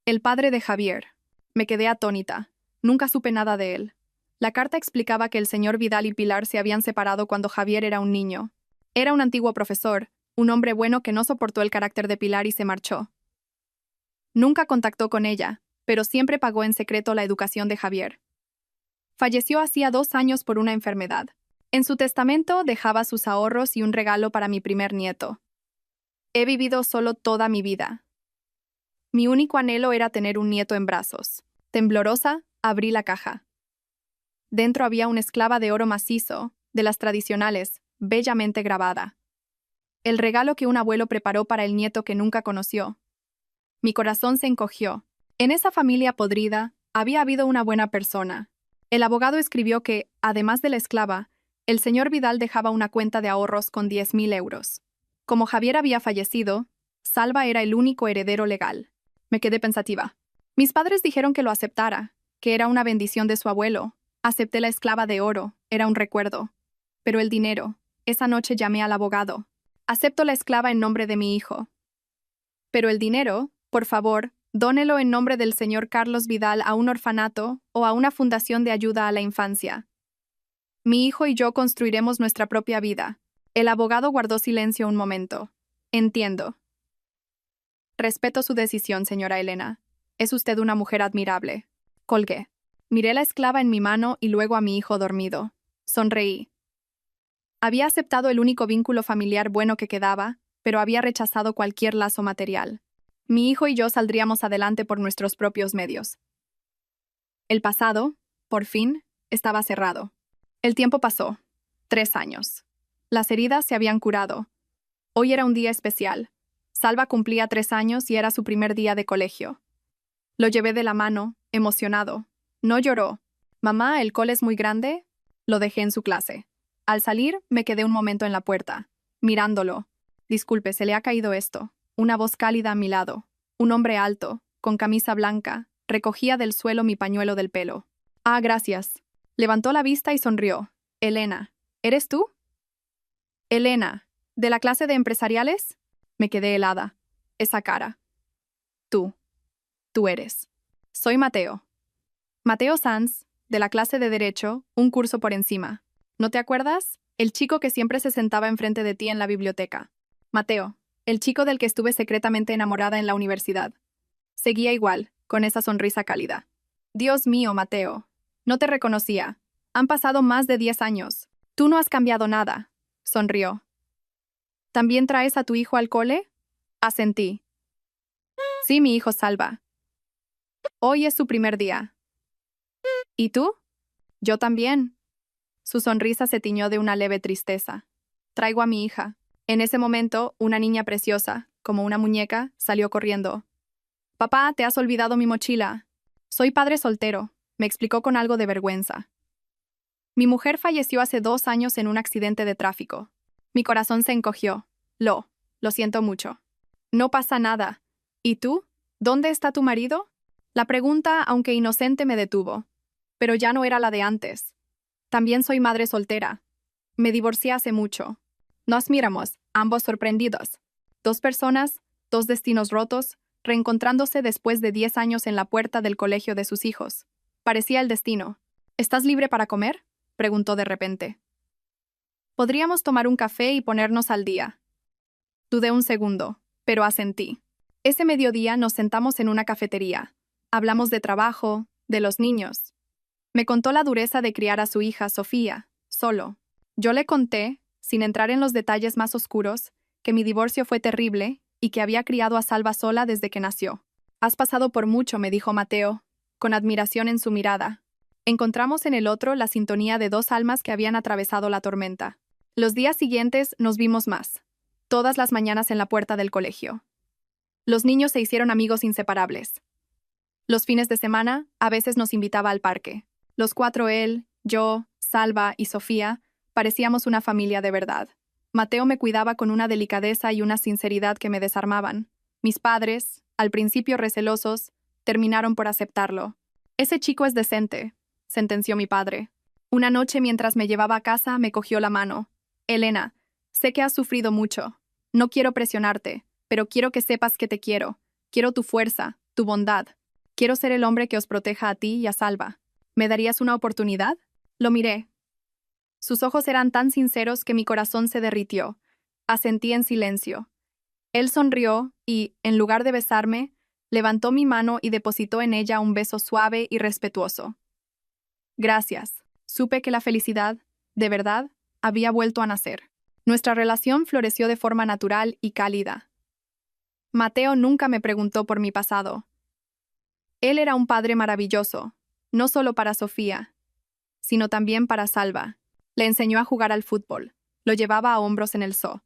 el padre de Javier. Me quedé atónita. Nunca supe nada de él. La carta explicaba que el señor Vidal y Pilar se habían separado cuando Javier era un niño. Era un antiguo profesor, un hombre bueno que no soportó el carácter de Pilar y se marchó. Nunca contactó con ella, pero siempre pagó en secreto la educación de Javier. Falleció hacía 2 años por una enfermedad. En su testamento dejaba sus ahorros y un regalo para mi primer nieto. He vivido solo toda mi vida. Mi único anhelo era tener un nieto en brazos. Temblorosa, abrí la caja. Dentro había una esclava de oro macizo, de las tradicionales, bellamente grabada. El regalo que un abuelo preparó para el nieto que nunca conoció. Mi corazón se encogió. En esa familia podrida, había habido una buena persona. El abogado escribió que, además de la esclava, el señor Vidal dejaba una cuenta de ahorros con 10.000 euros. Como Javier había fallecido, Salva era el único heredero legal. Me quedé pensativa. Mis padres dijeron que lo aceptara, que era una bendición de su abuelo. Acepté la esclava de oro, era un recuerdo. Pero el dinero, esa noche llamé al abogado. Acepto la esclava en nombre de mi hijo. Pero el dinero, por favor, dónelo en nombre del señor Carlos Vidal a un orfanato o a una fundación de ayuda a la infancia. Mi hijo y yo construiremos nuestra propia vida. El abogado guardó silencio un momento. Entiendo. Respeto su decisión, señora Elena. Es usted una mujer admirable. Colgué. Miré la esclava en mi mano y luego a mi hijo dormido. Sonreí. Había aceptado el único vínculo familiar bueno que quedaba, pero había rechazado cualquier lazo material. Mi hijo y yo saldríamos adelante por nuestros propios medios. El pasado, por fin, estaba cerrado. El tiempo pasó. 3 años. Las heridas se habían curado. Hoy era un día especial. Salva cumplía 3 años y era su primer día de colegio. Lo llevé de la mano, emocionado. No lloró. Mamá, ¿el cole es muy grande? Lo dejé en su clase. Al salir, me quedé un momento en la puerta, mirándolo. Disculpe, se le ha caído esto. Una voz cálida a mi lado. Un hombre alto, con camisa blanca, recogía del suelo mi pañuelo del pelo. Ah, gracias. Levantó la vista y sonrió. Elena, ¿eres tú? Elena, ¿de la clase de empresariales? Me quedé helada. Esa cara. Tú eres. Soy Mateo. Mateo Sanz, de la clase de Derecho, un curso por encima. ¿No te acuerdas? El chico que siempre se sentaba enfrente de ti en la biblioteca. Mateo, el chico del que estuve secretamente enamorada en la universidad. Seguía igual, con esa sonrisa cálida. Dios mío, Mateo. No te reconocía. Han pasado más de 10 años. Tú no has cambiado nada. Sonrió. ¿También traes a tu hijo al cole? Asentí. Sí, mi hijo Salva. Hoy es su primer día. ¿Y tú? Yo también. Su sonrisa se tiñó de una leve tristeza. Traigo a mi hija. En ese momento, una niña preciosa, como una muñeca, salió corriendo. Papá, te has olvidado mi mochila. Soy padre soltero, me explicó con algo de vergüenza. Mi mujer falleció hace 2 años en un accidente de tráfico. Mi corazón se encogió. Lo siento mucho. No pasa nada. ¿Y tú? ¿Dónde está tu marido? La pregunta, aunque inocente, me detuvo. Pero ya no era la de antes. También soy madre soltera. Me divorcié hace mucho. Nos miramos, ambos sorprendidos. 2 personas, 2 destinos rotos, reencontrándose después de 10 años en la puerta del colegio de sus hijos. Parecía el destino. ¿Estás libre para comer?, preguntó de repente. Podríamos tomar un café y ponernos al día. Dudé un segundo, pero asentí. Ese mediodía nos sentamos en una cafetería. Hablamos de trabajo, de los niños. Me contó la dureza de criar a su hija, Sofía, solo. Yo le conté, sin entrar en los detalles más oscuros, que mi divorcio fue terrible y que había criado a Salva sola desde que nació. Has pasado por mucho, me dijo Mateo, con admiración en su mirada. Encontramos en el otro la sintonía de 2 almas que habían atravesado la tormenta. Los días siguientes nos vimos más, todas las mañanas en la puerta del colegio. Los niños se hicieron amigos inseparables. Los fines de semana, a veces nos invitaba al parque. Los 4, él, yo, Salva y Sofía, parecíamos una familia de verdad. Mateo me cuidaba con una delicadeza y una sinceridad que me desarmaban. Mis padres, al principio recelosos, terminaron por aceptarlo. Ese chico es decente, sentenció mi padre. Una noche mientras me llevaba a casa me cogió la mano. Elena, sé que has sufrido mucho. No quiero presionarte, pero quiero que sepas que te quiero. Quiero tu fuerza, tu bondad. Quiero ser el hombre que os proteja a ti y a Salva. ¿Me darías una oportunidad? Lo miré. Sus ojos eran tan sinceros que mi corazón se derritió. Asentí en silencio. Él sonrió y, en lugar de besarme, levantó mi mano y depositó en ella un beso suave y respetuoso. Gracias. Supe que la felicidad, de verdad, había vuelto a nacer. Nuestra relación floreció de forma natural y cálida. Mateo nunca me preguntó por mi pasado. Él era un padre maravilloso, no solo para Sofía, sino también para Salva. Le enseñó a jugar al fútbol, lo llevaba a hombros en el zoo.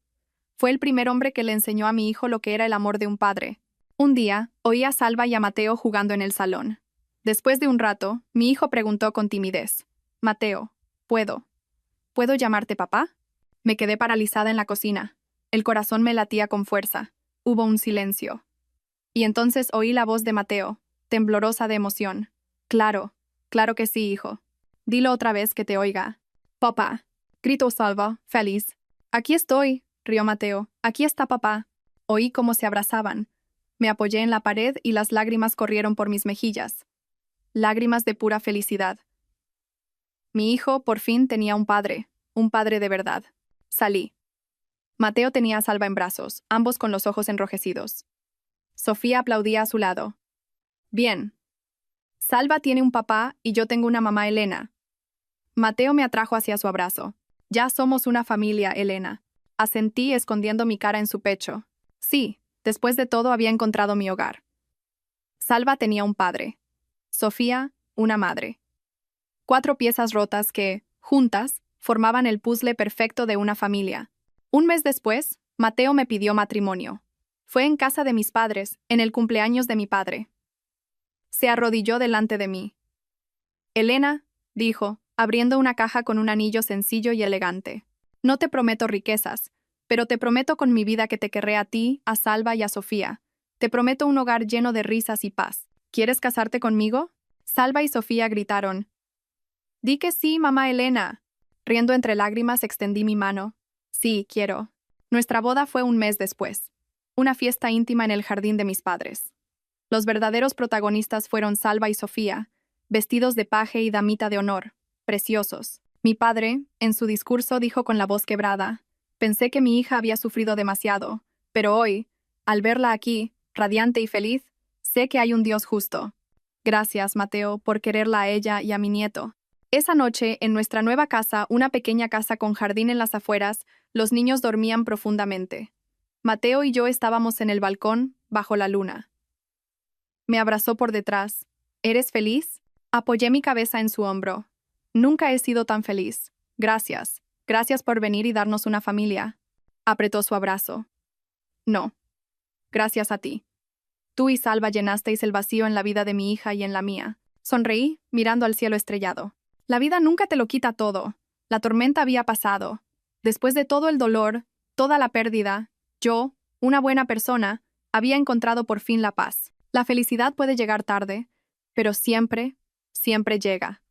Fue el primer hombre que le enseñó a mi hijo lo que era el amor de un padre. Un día, oí a Salva y a Mateo jugando en el salón. Después de un rato, mi hijo preguntó con timidez: Mateo, ¿puedo llamarte papá? Me quedé paralizada en la cocina. El corazón me latía con fuerza. Hubo un silencio. Y entonces oí la voz de Mateo, temblorosa de emoción. Claro que sí, hijo. Dilo otra vez que te oiga. Papá, gritó Salva, feliz. Aquí estoy, rió Mateo. Aquí está papá. Oí cómo se abrazaban. Me apoyé en la pared y las lágrimas corrieron por mis mejillas. Lágrimas de pura felicidad. Mi hijo, por fin, tenía un padre de verdad. Salí. Mateo tenía a Salva en brazos, ambos con los ojos enrojecidos. Sofía aplaudía a su lado. Bien. Salva tiene un papá y yo tengo una mamá, Elena. Mateo me atrajo hacia su abrazo. Ya somos una familia, Elena. Asentí escondiendo mi cara en su pecho. Sí, después de todo había encontrado mi hogar. Salva tenía un padre. Sofía, una madre. 4 piezas rotas que, juntas, formaban el puzzle perfecto de una familia. Un mes después, Mateo me pidió matrimonio. Fue en casa de mis padres, en el cumpleaños de mi padre. Se arrodilló delante de mí. Elena, dijo, abriendo una caja con un anillo sencillo y elegante. No te prometo riquezas, pero te prometo con mi vida que te querré a ti, a Salva y a Sofía. Te prometo un hogar lleno de risas y paz. ¿Quieres casarte conmigo? Salva y Sofía gritaron. Di que sí, mamá Elena. Riendo entre lágrimas extendí mi mano. Sí, quiero. Nuestra boda fue un mes después. Una fiesta íntima en el jardín de mis padres. Los verdaderos protagonistas fueron Salva y Sofía, vestidos de paje y damita de honor, preciosos. Mi padre, en su discurso, dijo con la voz quebrada: pensé que mi hija había sufrido demasiado, pero hoy, al verla aquí, radiante y feliz, sé que hay un Dios justo. Gracias, Mateo, por quererla a ella y a mi nieto. Esa noche, en nuestra nueva casa, una pequeña casa con jardín en las afueras, los niños dormían profundamente. Mateo y yo estábamos en el balcón, bajo la luna. Me abrazó por detrás, ¿Eres feliz? Apoyé mi cabeza en su hombro. Nunca he sido tan feliz. Gracias. Gracias por venir y darnos una familia. Apretó su abrazo. No. Gracias a ti. Tú y Salva llenasteis el vacío en la vida de mi hija y en la mía. Sonreí, mirando al cielo estrellado. La vida nunca te lo quita todo. La tormenta había pasado. Después de todo el dolor, toda la pérdida, yo, una buena persona, había encontrado por fin la paz. La felicidad puede llegar tarde, pero siempre, siempre llega.